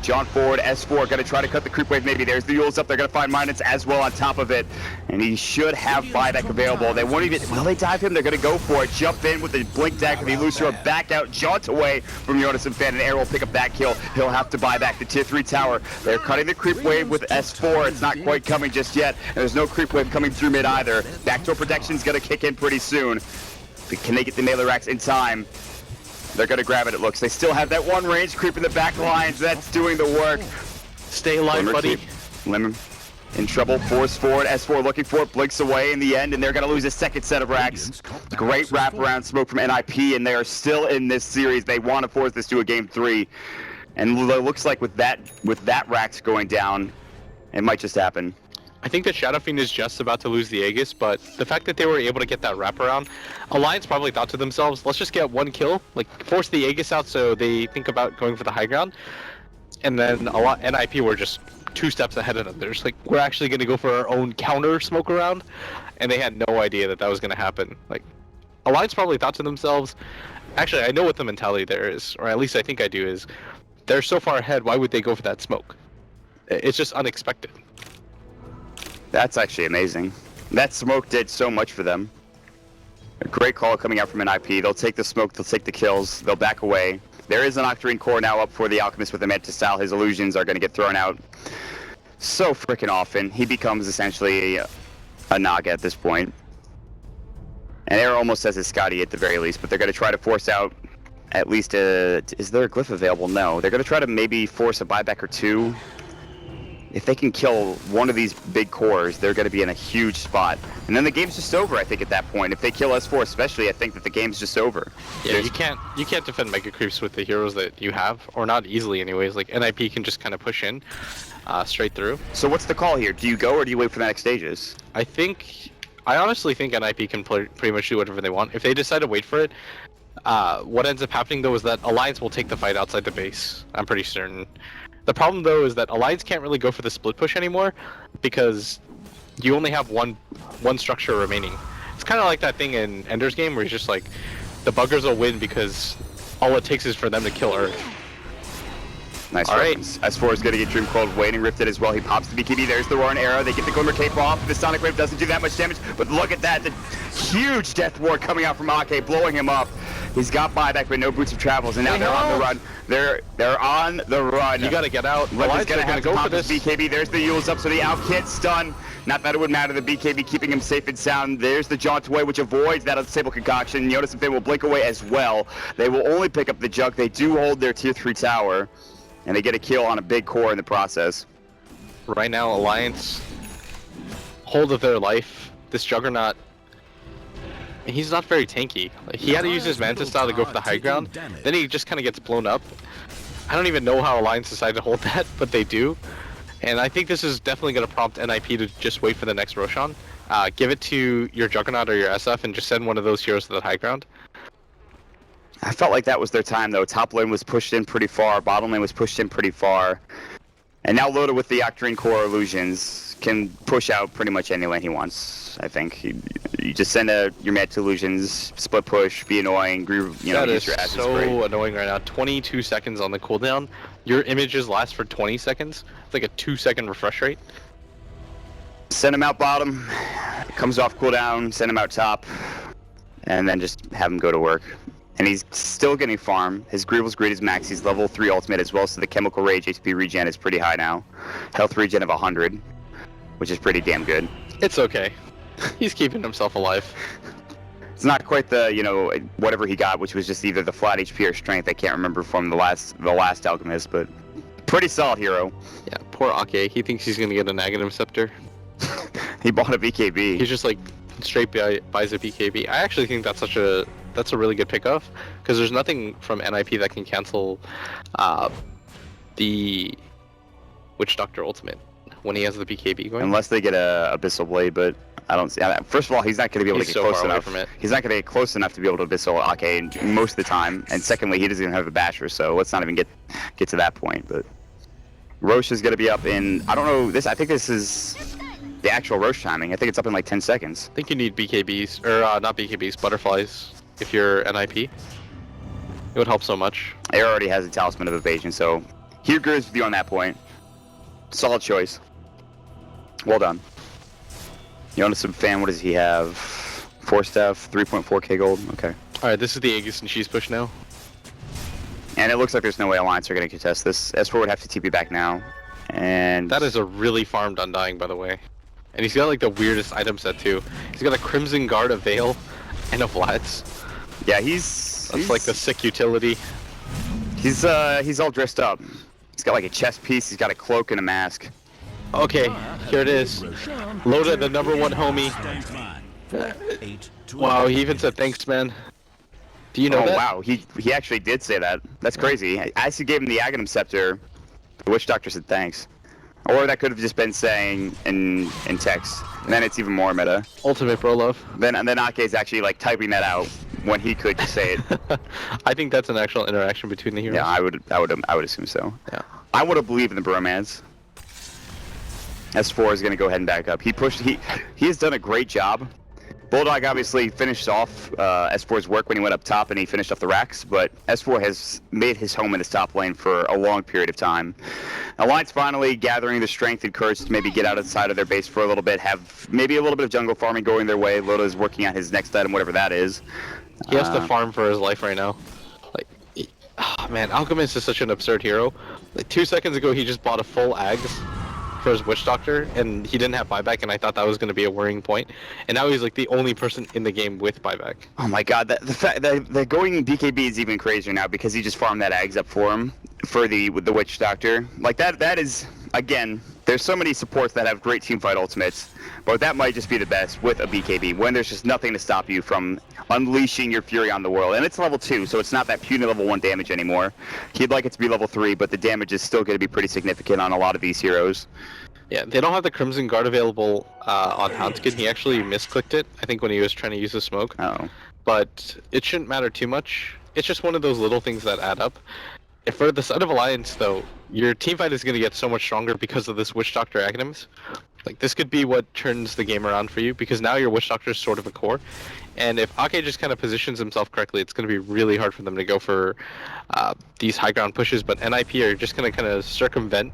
John Ford, S4, gonna try to cut the creep wave maybe. There's the Yules up. They're gonna find Minus as well on top of it. And he should have buyback available. They won't even, will they dive him? They're gonna go for it. Jump in with the blink deck. The Elusior back out, jaunt away from Jonas and Fan. And Air will pick up that kill. He'll have to buy back the tier 3 tower. They're cutting the creep wave with S4. It's not quite coming just yet. And there's no creep wave coming through mid either. Backdoor protection's gonna kick in pretty soon. But can they get the melee racks in time? They're gonna grab it, it looks. They still have that one range creep in the back lines. That's doing the work. Stay alive, buddy. Lemon in trouble. Force forward. S4 looking for it. Blinks away in the end, and they're gonna lose a second set of racks. Great wraparound smoke from NiP, and they are still in this series. They want to force this to a game 3, and it looks like with that racks going down, it might just happen. I think that Shadow Fiend is just about to lose the Aegis, but the fact that they were able to get that wraparound, Alliance probably thought to themselves, let's just get 1 kill, like force the Aegis out so they think about going for the high ground. And then NiP were just 2 steps ahead of them. They're just like, we're actually going to go for our own counter smoke around. And they had no idea that that was going to happen. Like, Alliance probably thought to themselves, actually, I know what the mentality there is, or at least I think I do, is they're so far ahead, why would they go for that smoke? It's just unexpected. That's actually amazing. That smoke did so much for them. A great call coming out from NiP. They'll take the smoke, they'll take the kills, they'll back away. There is an Octarine core now up for the Alchemist with the Mantis style. His illusions are going to get thrown out so freaking often. He becomes essentially a Naga at this point. And Air almost has his Scotty at the very least, but they're going to try to force out at least a... Is there a glyph available? No. They're going to try to maybe force a buyback or 2. If they can kill one of these big cores, they're going to be in a huge spot. And then the game's just over, I think, at that point. If they kill S4 especially, I think that the game's just over. Yeah, you can't defend Mega Creeps with the heroes that you have, or not easily anyways. Like, NiP can just kind of push in straight through. So what's the call here? Do you go or do you wait for the next stages? I honestly think NiP can pretty much do whatever they want. If they decide to wait for it, what ends up happening though is that Alliance will take the fight outside the base. I'm pretty certain. The problem though is that Alliance can't really go for the split push anymore because you only have one structure remaining. It's kind of like that thing in Ender's Game where he's just like, the buggers will win because all it takes is for them to kill Earth. Nice All right. reference. S4 is going to get Dream Cold waiting rifted as well. He pops the BKB. There's the Roaring Arrow. They get the Glimmer Cape off. The Sonic Wave doesn't do that much damage, but look at that. The huge Death Ward coming out from Ake, blowing him up. He's got buyback, but no Boots of Travels, and now they're on the run. They're on the run. You got to get out. Alliance going to have to go pop for this. BKB. There's the Yules up, so the out can't stun. Not that it would matter. The BKB keeping him safe and sound. There's the Jaunt away, which avoids that unstable concoction. Notice if they will blink away as well. They will only pick up the Jug. They do hold their tier 3 tower, and they get a kill on a big core in the process. Right now, Alliance hold of their life. This Juggernaut, he's not very tanky. He had to use his Manta style to go for the high ground. Then he just kind of gets blown up. I don't even know how Alliance decided to hold that, but they do. And I think this is definitely going to prompt NiP to just wait for the next Roshan. Give it to your Juggernaut or your SF and just send one of those heroes to the high ground. I felt like that was their time, though. Top lane was pushed in pretty far. Bottom lane was pushed in pretty far. And now Loda with the Octarine Core Illusions can push out pretty much any lane he wants, I think. You just send your Mad to Illusions, split push, be annoying, use your assets. So annoying right now. 22 seconds on the cooldown. Your images last for 20 seconds. It's like a 2-second refresh rate. Send him out bottom, comes off cooldown, send him out top, and then just have him go to work. And he's still getting farm. His Greevil's Greed is max. He's level 3 ultimate as well, so the Chemical Rage HP regen is pretty high now. Health regen of 100, which is pretty damn good. It's okay. He's keeping himself alive. It's not quite the, whatever he got, which was just either the flat HP or strength. I can't remember from the last Alchemist, but pretty solid hero. Yeah, poor Ake. He thinks he's gonna get an Aghanim Scepter. He bought a BKB. He's just like straight buys a BKB. I actually think that's a really good pickoff because there's nothing from NiP that can cancel the Witch Doctor ultimate when he has the BKB going. Unless they get a Abyssal Blade, but I don't see. First of all, he's not going to be able to get close enough. He's not going to get close enough to be able to Abyssal Ake most of the time. And secondly, he doesn't even have a Basher, so let's not even get to that point. But Roche is going to be up in, I don't know, I think this is the actual Roche timing. I think it's up in like 10 seconds. I think you need BKBs, or not BKBs, butterflies, if you're NiP. It would help so much. Air already has a Talisman of Evasion, so he agrees with you on that point. Solid choice. Well done. Jonas fan, what does he have? 4 staff, 3.4k gold. Okay. Alright, this is the Aegis and Cheese push now. And it looks like there's no way Alliance are going to contest this. S4 would have to TP back now. And that is a really farmed Undying, by the way. And he's got like the weirdest item set too. He's got a Crimson Guard, a Veil, and a Vlads. Yeah, That's like the sick utility. He's all dressed up. He's got like a chest piece, he's got a cloak and a mask. Okay, here it is. Loda, the #1 homie. Wow, he even said thanks, man. Do you know that? Oh wow, he actually did say that. That's crazy. As he gave him the Aghanim Scepter, the Witch Doctor said thanks. Or that could have just been saying in text. And then it's even more meta. Ultimate bro love. Then Ake is actually like typing that out when he could just say it. I think that's an actual interaction between the heroes. Yeah, I would assume so. Yeah. I would have believed in the bromance. S4 is going to go ahead and back up. He has done a great job. Bulldog obviously finished off S4's work when he went up top and he finished off the racks, but S4 has made his home in this top lane for a long period of time. Alliance finally gathering the strength and courage to maybe get outside of their base for a little bit, have maybe a little bit of jungle farming going their way. Loda is working on his next item, whatever that is. He has to farm for his life right now. Like, man, Alchemist is such an absurd hero. Like 2 seconds ago, he just bought a full Ags for his Witch Doctor, and he didn't have buyback, and I thought that was going to be a worrying point. And now he's like the only person in the game with buyback. Oh my god, the fact that the going BKB is even crazier now because he just farmed that Ags up for him for the Witch Doctor. Like that is, again, there's so many supports that have great teamfight ultimates, but that might just be the best with a BKB when there's just nothing to stop you from unleashing your fury on the world. And it's level 2, so it's not that puny level 1 damage anymore. He'd like it to be level 3, but the damage is still going to be pretty significant on a lot of these heroes. Yeah, they don't have the Crimson Guard available on Houndskin. He actually misclicked it, I think, when he was trying to use the smoke. Oh. But it shouldn't matter too much. It's just one of those little things that add up. If for the side of Alliance, though, your teamfight is going to get so much stronger because of this Witch Doctor Aghanims. Like, this could be what turns the game around for you, because now your Witch Doctor is sort of a core. And if Ake just kind of positions himself correctly, it's going to be really hard for them to go for these high ground pushes. But NiP are just going to kind of circumvent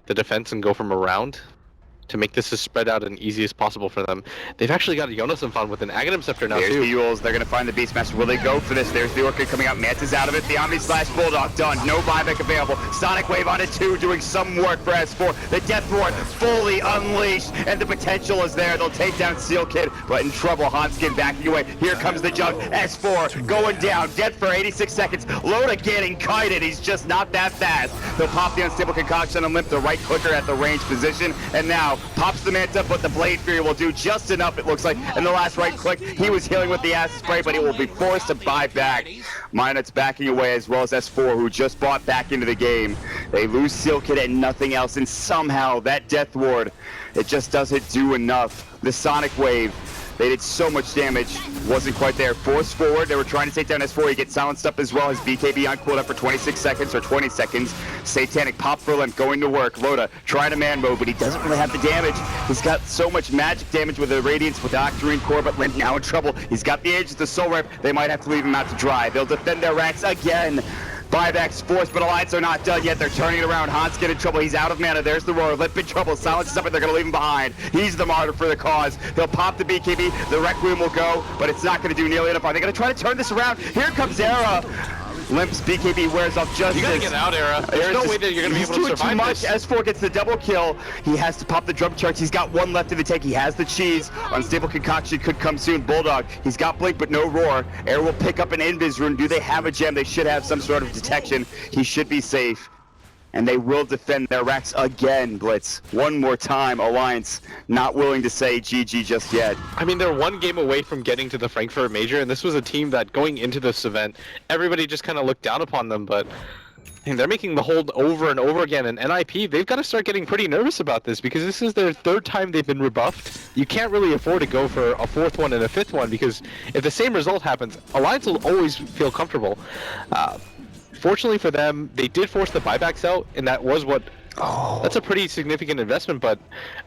the defense and go from around to make this as spread out and easy as possible for them. They've actually got a Ninjas-in-Pyjamas with an Aghanim Scepter now, There's too. the Yules. They're going to find the Beastmaster. Will they go for this? There's the Orchid coming out. Manta's out of it. The Omni slash Bulldog done. No buyback available. Sonic Wave on it, too, doing some work for S4. The Death Ward fully unleashed, and the potential is there. They'll take down Seal Kid, but in trouble. Hanskin backing away. Here comes the jug. S4 going down. Dead for 86 seconds. Loda getting kited. He's just not that fast. They'll pop the Unstable Concoction and limp the right clicker at the range position, and now pops the Manta, but the Blade Fury will do just enough, it looks like. In the last right click, he was healing with the acid spray, but he will be forced to buy back. Minot's backing away, as well as S4, who just bought back into the game. They lose Seal Kid and nothing else, and somehow that Death Ward, it just doesn't do enough. The Sonic Wave, they did so much damage, wasn't quite there. Force forward, they were trying to take down S4. He gets silenced up as well. His BKB on cooldown for 26 seconds or 20 seconds. Satanic pop for limp, going to work. Loda trying to man mode, but he doesn't really have the damage. He's got so much magic damage with the Radiance with the Octarine Core, but Limp now in trouble. He's got the edge of the Soul Rip. They might have to leave him out to dry. They'll defend their ranks again. Buybacks forced, but Alliance are not done yet. They're turning it around. Hans in trouble. He's out of mana. There's the Roar. Limp in trouble. Silence is up, and they're going to leave him behind. He's the martyr for the cause. They'll pop the BKB. The Requiem will go, but it's not going to do nearly enough. Are they going to try to turn this around? Here comes Era. Limp's BKB wears off just You gotta get out, Era. There's no way that you're gonna be able to survive this. S4 gets the double kill. He has to pop the drum charts. He's got one left in the tank. He has the cheese. Unstable Concoction could come soon. Bulldog, he's got Blink but no Roar. Air will pick up an Invis rune. Do they have a gem? They should have some sort of detection. He should be safe. And they will defend their racks again, Blitz. One more time. Alliance not willing to say GG just yet. I mean, they're one game away from getting to the Frankfurt Major, and this was a team that going into this event, everybody just kind of looked down upon them, but they're making the hold over and over again, and NiP, they've got to start getting pretty nervous about this, because this is their third time they've been rebuffed. You can't really afford to go for a fourth one and a fifth one, because if the same result happens, Alliance will always feel comfortable. Fortunately for them, they did force the buybacks out, and that was what... That's a pretty significant investment, but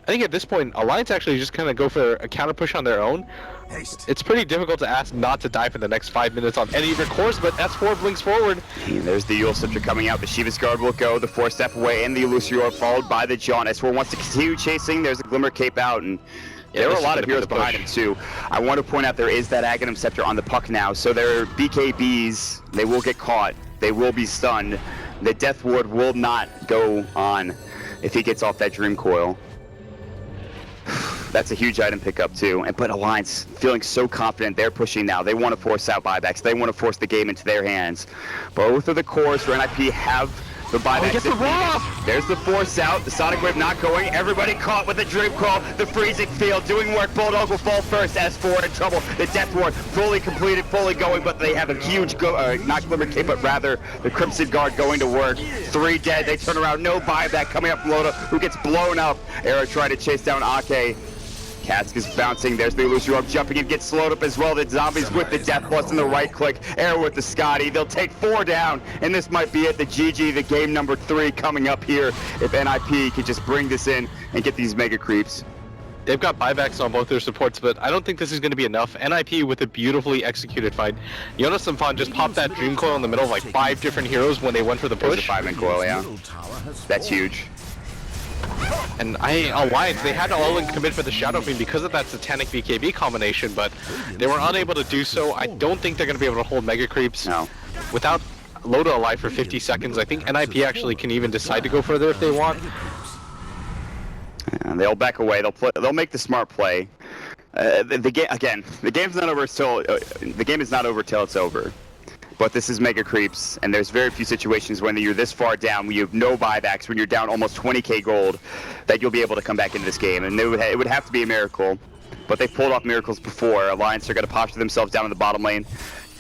I think at this point, Alliance actually just kind of go for a counter push on their own. It's pretty difficult to ask not to die for the next 5 minutes on any of your cores, but S4 blinks forward. And there's the Yule Scepter coming out. The Shiva's Guard will go. The 4-step away, and the Illusory followed by the John. S4 wants to continue chasing. There's a Glimmer Cape out, and there are a lot of heroes behind him, too. I want to point out there is that Aghanim Scepter on the puck now, so their BKBs, they will get caught. They will be stunned. The Death Ward will not go on if he gets off that Dream Coil. That's a huge item pickup too. But Alliance feeling so confident, they're pushing now. They want to force out buybacks. They want to force the game into their hands. Both of the cores for NiP have the buybacks. There's the force out. The Sonic Wave not going. Everybody caught with the Dream Call. The freezing field doing work. Bulldog will fall first. S4 in trouble. The Death Ward fully completed, fully going, but they have a huge not Glimmer Cape, but rather the Crimson Guard going to work. 3 dead. They turn around. No buyback coming up from Loda, who gets blown up. Arrow trying to chase down Ake. Cask is bouncing. There's the Illusory Orb jumping and gets slowed up as well. The zombies with the Death Plus and the right click. Air with the Scotty. They'll take 4 down, and this might be it. The GG, the game number 3 coming up here. If NiP could just bring this in and get these mega creeps. They've got buybacks on both their supports, but I don't think this is going to be enough. NiP with a beautifully executed fight. Ninjas-in-Pyjamas just popped that Dream Coil in the middle of like 5 different heroes when they went for the push. There's a 5-man coil, yeah. That's huge. And Alliance, they had to all in commit for the Shadow Fiend because of that Satanic BKB combination, but they were unable to do so. I don't think they're going to be able to hold Mega Creeps. No. Without Loda alive for 50 seconds, I think NiP actually can even decide to go further if they want. And they'll back away. They'll make the smart play. The game's not over till the game is not over till it's over. But this is Mega Creeps, and there's very few situations when you're this far down, when you have no buybacks, when you're down almost 20k gold, that you'll be able to come back into this game. And it would have to be a miracle, but they've pulled off miracles before. Alliance are going to posture themselves down in the bottom lane.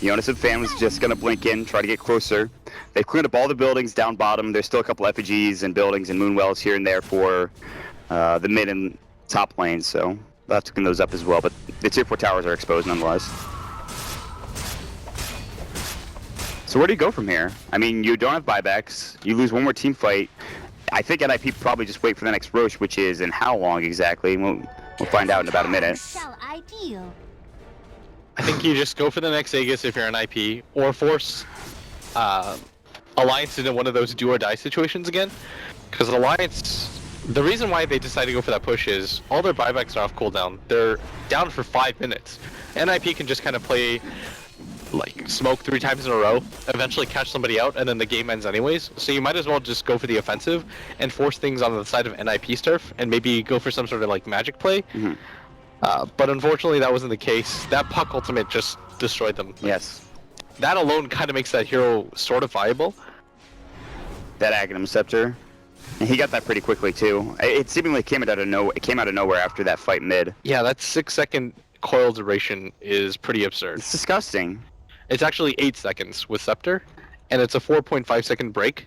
Jonas and Fan was just going to blink in, try to get closer. They've cleared up all the buildings down bottom. There's still a couple effigies and buildings and moonwells here and there for the mid and top lanes, so they'll have to clean those up as well. But the tier 4 towers are exposed nonetheless. So where do you go from here? I mean, you don't have buybacks. You lose one more team fight. I think NiP probably just wait for the next Roche, which is in how long exactly? We'll find out in about a minute. Shall I deal? I think you just go for the next Aegis if you're an IP, or force Alliance into one of those do or die situations again. Because Alliance, the reason why they decided to go for that push is all their buybacks are off cooldown. They're down for 5 minutes. NiP can just kind of play like smoke 3 times in a row, eventually catch somebody out, and then the game ends anyways. So you might as well just go for the offensive and force things on the side of NiP's turf, and maybe go for some sort of like magic play. But unfortunately, that wasn't the case. That puck ultimate just destroyed them. Yes. That alone kind of makes that hero sort of viable. That Aghanim Scepter. And he got that pretty quickly too. It seemingly came out of nowhere after that fight mid. Yeah, that 6-second coil duration is pretty absurd. It's disgusting. It's actually 8 seconds with Scepter, and it's a 4.5-second break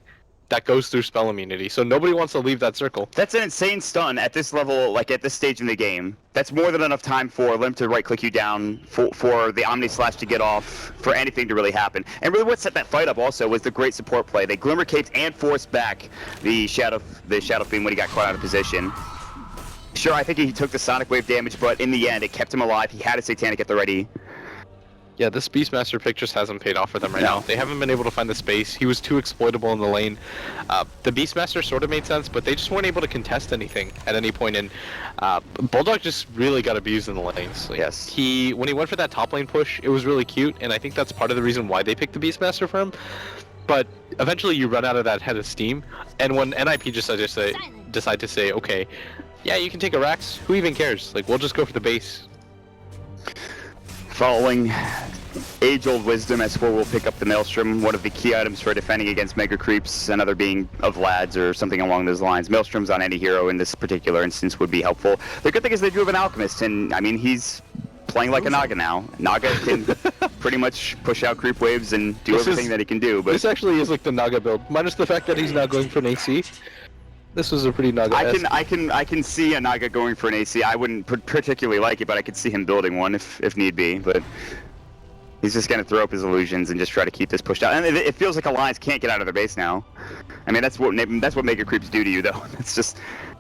that goes through spell immunity. So nobody wants to leave that circle. That's an insane stun at this level, like at this stage in the game. That's more than enough time for Limp to right-click you down, for the Omni Slash to get off, for anything to really happen. And really what set that fight up also was the great support play. They Glimmer Caped and forced back the Shadow Fiend when he got caught out of position. Sure, I think he took the Sonic Wave damage, but in the end, it kept him alive. He had a Satanic at the ready. Yeah, this Beastmaster pick just hasn't paid off for them right now. They haven't been able to find the space. He was too exploitable in the lane. The Beastmaster sort of made sense, but they just weren't able to contest anything at any point. And Bulldog just really got abused in the lanes. Like, Yes. When he went for that top lane push, it was really cute, and I think that's part of the reason why they picked the Beastmaster for him. But eventually you run out of that head of steam, and when NiP just decide to say, okay, yeah, you can take a Rax, who even cares? Like, we'll just go for the base. Following age-old wisdom, S4 will pick up the Maelstrom, one of the key items for defending against Mega Creeps, another being of Lads or something along those lines. Maelstroms on any hero in this particular instance would be helpful. The good thing is they do have an Alchemist, and I mean, he's playing like a Naga now. Naga can pretty much push out creep waves and do everything that he can do. But this actually is like the Naga build, minus the fact that he's not going for an AC. This was a pretty Naga. I can see a Naga going for an AC. I wouldn't particularly like it, but I could see him building one if need be. But he's just gonna throw up his illusions and just try to keep this pushed out. And it feels like Alliance can't get out of their base now. I mean, that's what Mega Creeps do to you, though.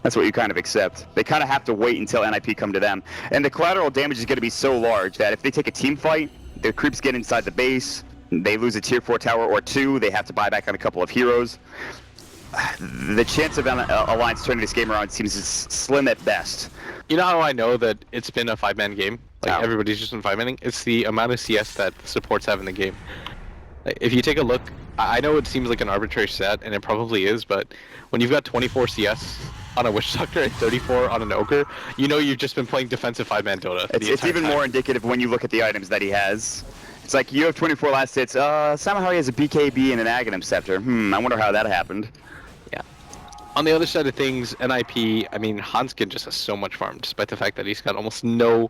That's what you kind of accept. They kind of have to wait until NiP come to them. And the collateral damage is going to be so large that if they take a team fight, the creeps get inside the base, they lose a tier 4 tower or 2, they have to buy back on a couple of heroes. The chance of Alliance turning this game around seems slim at best. You know how I know that it's been a 5-man game? Like, everybody's just been 5-manning? It's the amount of CS that supports have in the game. Like, if you take a look, I know it seems like an arbitrary stat, and it probably is, but when you've got 24 CS on a Witch Doctor and 34 on an Ogre, you know you've just been playing defensive 5-man Dota. It's even more indicative when you look at the items that he has. It's like, you have 24 last hits, somehow he has a BKB and an Aghanim Scepter. I wonder how that happened. Yeah. On the other side of things, NiP, I mean, Hanskin just has so much farm, despite the fact that he's got almost no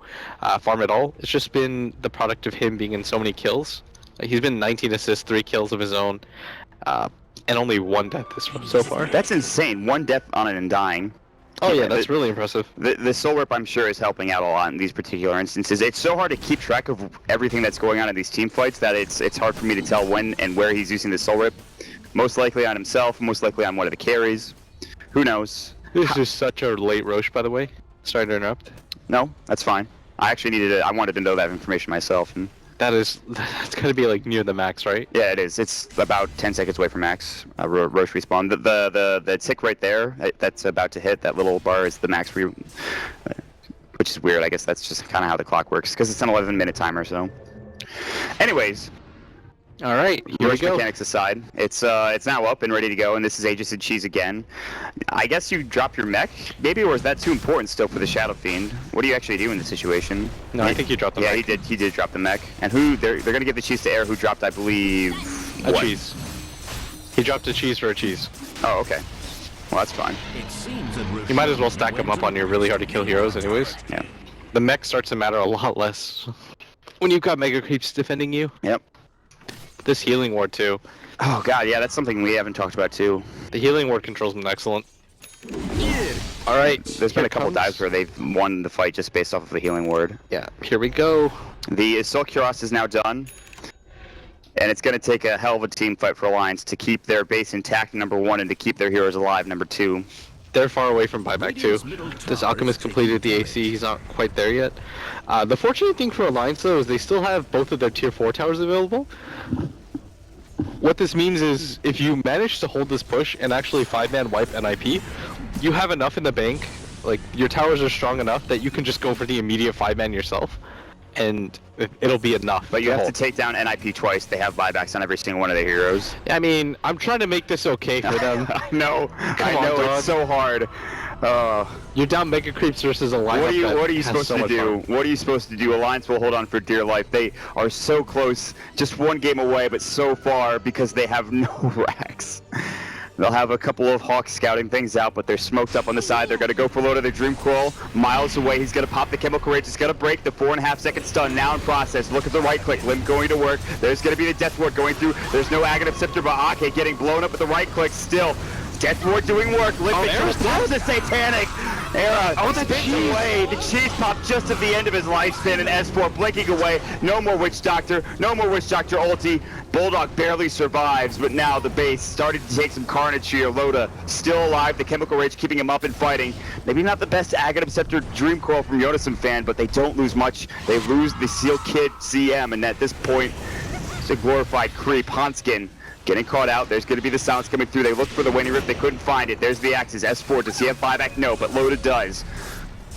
farm at all. It's just been the product of him being in so many kills. Like, he's been 19 assists, 3 kills of his own, and only 1 death so far. That's insane. 1 death on an Undying. Oh yeah, that's really impressive. The Soul Rip, I'm sure, is helping out a lot in these particular instances. It's so hard to keep track of everything that's going on in these team fights that it's hard for me to tell when and where he's using the Soul Rip. Most likely on himself, most likely on one of the carries. Who knows? This is such a late Roche, by the way. Sorry to interrupt. No, that's fine. I actually I wanted to know that information myself. And that's gotta be like near the max, right? yeah, it is. It's about 10 seconds away from max Roche respawn. The tick right there that's about to hit, that little bar, is the max which is weird. I guess that's just kind of how the clock works, because it's an 11-minute timer. So, anyways. All right, here we go. Mechanics aside, it's now up and ready to go, and this is Aegis and Cheese again. I guess you drop your mech, maybe, or is that too important still for the Shadow Fiend? What do you actually do in this situation? No, I think you dropped the mech. Yeah, he did drop the mech. And they're gonna give the cheese to Air, who dropped, I believe, a cheese. He dropped a cheese for a cheese. Oh, okay. Well, that's fine. You might as well stack them up on your really hard to kill heroes, anyways. Yeah. The mech starts to matter a lot less when you've got Mega Creeps defending you. Yep. This healing ward too. Oh god, yeah, that's something we haven't talked about too. The healing ward control's been excellent. All right, there's been a couple dives where they've won the fight just based off of the healing ward. Yeah, here we go. The Assault Cuirass is now done. And it's going to take a hell of a team fight for Alliance to keep their base intact, number 1, and to keep their heroes alive, number 2. They're far away from buyback too. This Alchemist completed the AC, he's not quite there yet. The fortunate thing for Alliance though is they still have both of their tier 4 towers available. What this means is if you manage to hold this push and actually 5-man wipe NiP, you have enough in the bank, like your towers are strong enough that you can just go for the immediate 5-man yourself. And it'll be enough. But you have to take down NiP twice. They have buybacks on every single one of their heroes. I mean, I'm trying to make this okay for them. I know. Come on, dog. It's so hard. You're down Mega Creeps versus a lineup. What are you supposed to do? What are you supposed to do? Alliance will hold on for dear life. They are so close, just one game away, but so far because they have no racks. They'll have a couple of Hawks scouting things out, but they're smoked up on the side. They're going to go for low to their Dream Coil. Miles away, he's going to pop the Chemical Rage. He's going to break the 4.5 second stun now in process. Look at the right click. Limb going to work. There's going to be the Death Ward going through. There's no Aghanim Scepter, but Ake getting blown up with the right click still. Death Ward doing work. Limb pops the Satanic. Era spins away. The cheese pop just at the end of his lifespan, and S4 blinking away. No more Witch Doctor. No more Witch Doctor ulti. Bulldog barely survives, but now the base started to take some carnage here. Loda still alive. The Chemical Rage keeping him up and fighting. Maybe not the best Aghanim Scepter Dream Coil from Ninjas-in-Pyjamas, but they don't lose much. They lose the Seal Kid CM, and at this point, it's a glorified creep. Hanskin getting caught out. There's going to be the sounds coming through. They looked for the Winning Rip. They couldn't find it. There's the axes. S4. Does he have buyback? No, but Loda does.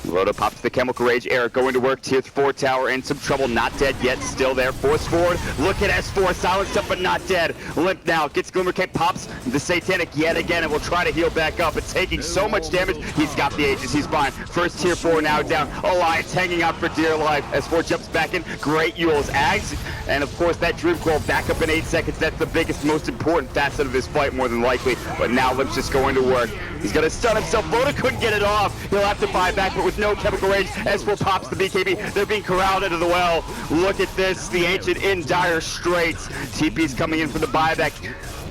Loda pops the Chemical Rage. Eric going to work. Tier 4 tower in some trouble. Not dead yet. Still there. Force forward. Look at S4. Silenced up but not dead. Limp now. Gets Glimmer Cape. Pops the Satanic yet again and will try to heal back up. It's taking so much damage. He's got the Aegis. He's fine. First tier 4 now down. Alliance hanging out for dear life. S4 jumps back in. Great Yules. Ags. And of course that Dream Coil back up in 8 seconds. That's the biggest, most important facet of this fight more than likely. But now Limp's just going to work. He's going to stun himself. Loda couldn't get it off. He'll have to buy back, but with no Chemical Rage, S4 pops the BKB. They're being corralled into the well. Look at this. The Ancient in dire straits. TP's coming in for the buyback.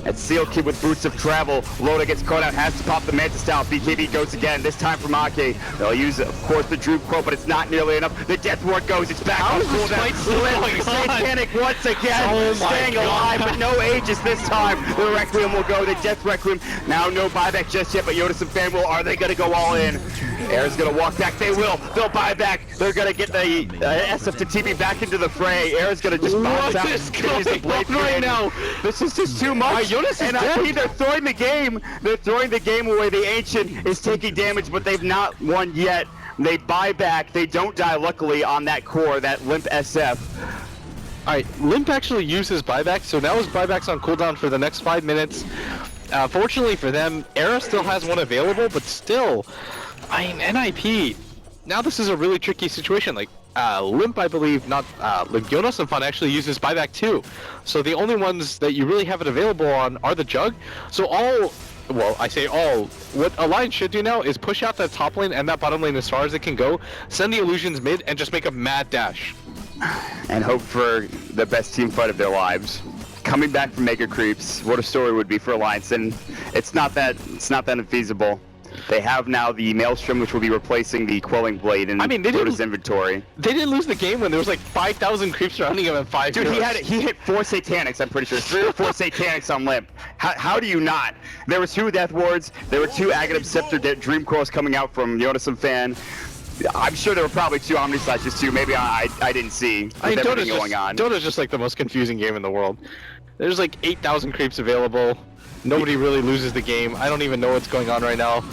At Seal Kid with Boots of Travel. Loda gets caught out, has to pop the Mantis Style. BKB goes again, this time from Ake. They'll use, of course, the Droop Quote, but it's not nearly enough. The Death Ward goes, it's back on cooldown. Satanic once again, staying alive, but no Aegis this time. The Requiem will go, the Death Requiem. Now no buyback just yet, but Ninjas-in-Pyjamas will. Are they going to go all in? Air's going to walk back, they will. They'll buy back. They're going to get the SF to TP back into the fray. Air's going to just bounce out. What is going on right now? This is just too much. And they're throwing the game. They're throwing the game away. The Ancient is taking damage, but they've not won yet. They buy back. They don't die, luckily, on that core, that Limp SF. Alright, Limp actually uses buyback, so now his buyback's on cooldown for the next 5 minutes. Fortunately for them, Era still has one available, but still, I mean, NiP. Now this is a really tricky situation. Like, Limp, I believe, not Limp, Ninjas-in-Pyjamas actually uses buyback too. So the only ones that you really have it available on are the Jug. So I say all, what Alliance should do now is push out that top lane and that bottom lane as far as it can go, send the illusions mid, and just make a mad dash. And hope for the best team fight of their lives. Coming back from Mega Creeps, what a story would be for Alliance, and it's not that unfeasible. They have now the Maelstrom, which will be replacing the Quelling Blade in Loda's inventory. They didn't lose the game when there was like 5,000 creeps surrounding him and 5 Dude, he hit 4 Satanics, I'm pretty sure. 3 or 4 Satanics on Limp. How do you not? There were 2 Death Wards, there were 2 Aghanim Scepter Dream Coils coming out from Ninjas-in-Pyjamas. I'm sure there were probably 2 Omni Slashes too. Maybe I didn't see. I mean, Dota's just like the most confusing game in the world. There's like 8,000 creeps available. Nobody really loses the game. I don't even know what's going on right now.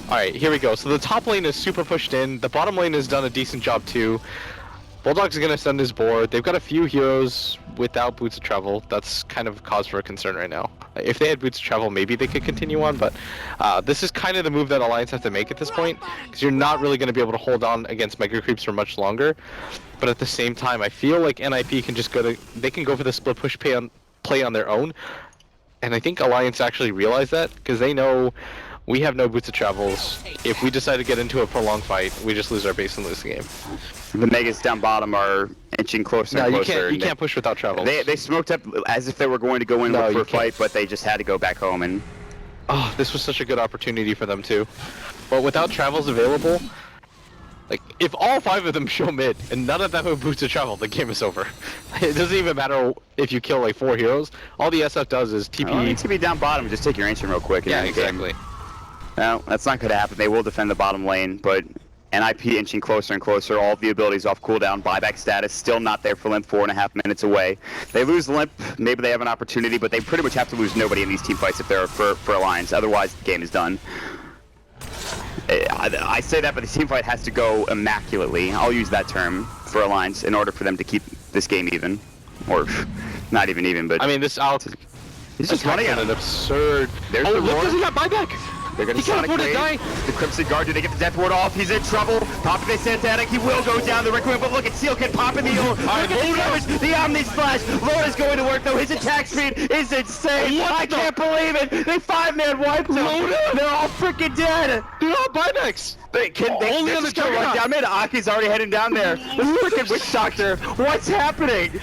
Alright, here we go. So the top lane is super pushed in. The bottom lane has done a decent job too. Bulldog's gonna send his board. They've got a few heroes without Boots of Travel. That's kind of cause for a concern right now. If they had Boots of Travel, maybe they could continue on, but this is kind of the move that Alliance have to make at this point, because you're not really going to be able to hold on against Mega Creeps for much longer. But at the same time, I feel like NiP can just they can go for the split push play on their own. And I think Alliance actually realized that, because they know we have no Boots of Travels. If we decide to get into a prolonged fight, we just lose our base and lose the game. The Megas down bottom are inching closer and closer. You can't push without Travels. They smoked up as if they were going to go in for a fight, but they just had to go back home. And oh, this was such a good opportunity for them too. But without Travels available, Like, if all 5 of them show mid, and none of them have boots of travel, the game is over. It doesn't even matter if you kill like 4 heroes. All the SF does is TP. Oh, TP down bottom, just take your ancient real quick. Yeah, exactly. No, that's not going to happen. They will defend the bottom lane, but NiP inching closer and closer. All of the abilities off cooldown. Buyback status still not there for Limp, 4.5 minutes away. They lose Limp, maybe they have an opportunity, but they pretty much have to lose nobody in these team fights if they're for Alliance. Otherwise, the game is done. I say that, but the team fight has to go immaculately. I'll use that term for Alliance in order for them to keep this game even. Or not even, but... I mean, this Alex... He's just running at an absurd... There's oh, the look, roar. does he got buyback? They're gonna He can't afford to die. The Crimson Guard, do they get the Death Ward off? He's in trouble. Popping the Santanic, he will go down the Requiem, but look at Sealkid popping the ult. Look at the damage, the Omni Splash. Loda's going to work though, his attack speed is insane. I can't believe it. They 5-man wiped him. Loda? They're all freaking dead. They're all buybacks. They only on the just gonna run down mid. Aki's already heading down there. The freaking Witch Doctor. What's happening?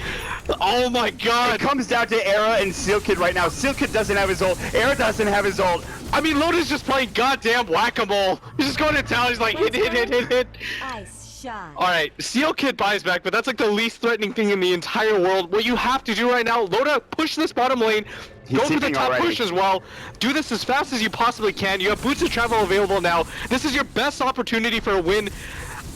Oh my god. It comes down to Era and Sealkid right now. Sealkid doesn't have his ult. Era doesn't have his ult. I mean, Loda's just playing goddamn whack-a-mole. He's just going to town. He's like, hit. Ice shot. Alright, Sealkid buys back, but that's like the least threatening thing in the entire world. What you have to do right now, Loda, push this bottom lane. He's Go for the top already. push as well. Do this as fast as you possibly can. You have boots of travel available now. This is your best opportunity for a win.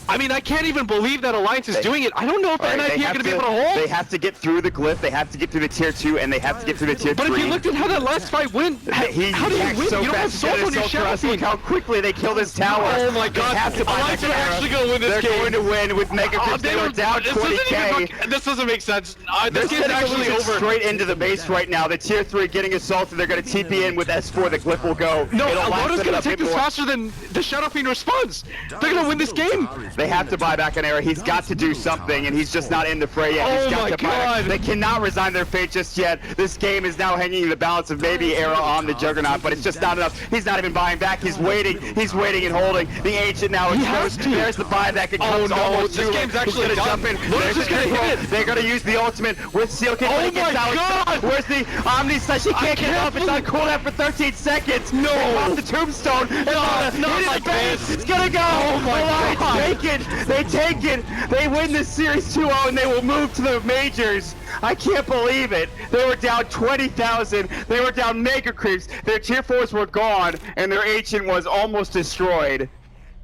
I mean, I can't even believe that Alliance is doing it. I don't know if the NiP are going to be able to hold. They have to get through the glyph, they have to get through the tier 2, and they have to get through the tier 3. But if you looked at how that last fight went, how do you win? So you don't have fast soul on your shadow Look fiend. how quickly they kill this tower. Oh my god. They have to buy Alliance back are Era. actually going to win this They're game. going to win with Mega Crypts. They were down 20k. This doesn't make sense. They're This game's actually over. straight into the base right now. The tier 3 getting assaulted. They're going to TP in with S4. The glyph will go. No, It'll last Loda's them going a to take bit this more. faster than the Shadow Fiend responds. They're going to win this game. They have to buy back an Era. He's got to do something, and he's just not in the fray yet. Oh He's got my to buy back. God. They cannot resign their fate just yet. This game is now hanging in the balance of maybe Era on the Juggernaut, but it's just not enough. He's not even buying back. He's waiting. He's waiting and holding. The Ancient now has exposed. to. There's the buyback. It Oh comes no, almost this to game's him. actually He's done. gonna jump in. Loda's just gonna hit it. They're gonna use the ultimate with Sealkid. Oh but he gets my out. God. Where's the Omni Slash? He can't get can't up. It's on cooldown for 13 seconds. No. They pop the Tombstone. And not hit like the base. this. It's gonna go. Oh my Alliance God. take it. They take it. They win this series 2-0 and they will move to the majors. I can't believe it. They were down 20,000. They were down Mega Creeps. Their tier 4s were gone and their Ancient was almost destroyed.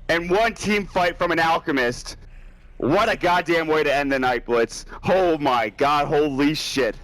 And one team fight from an Alchemist. What a goddamn way to end the night, Blitz. Oh my god, holy shit.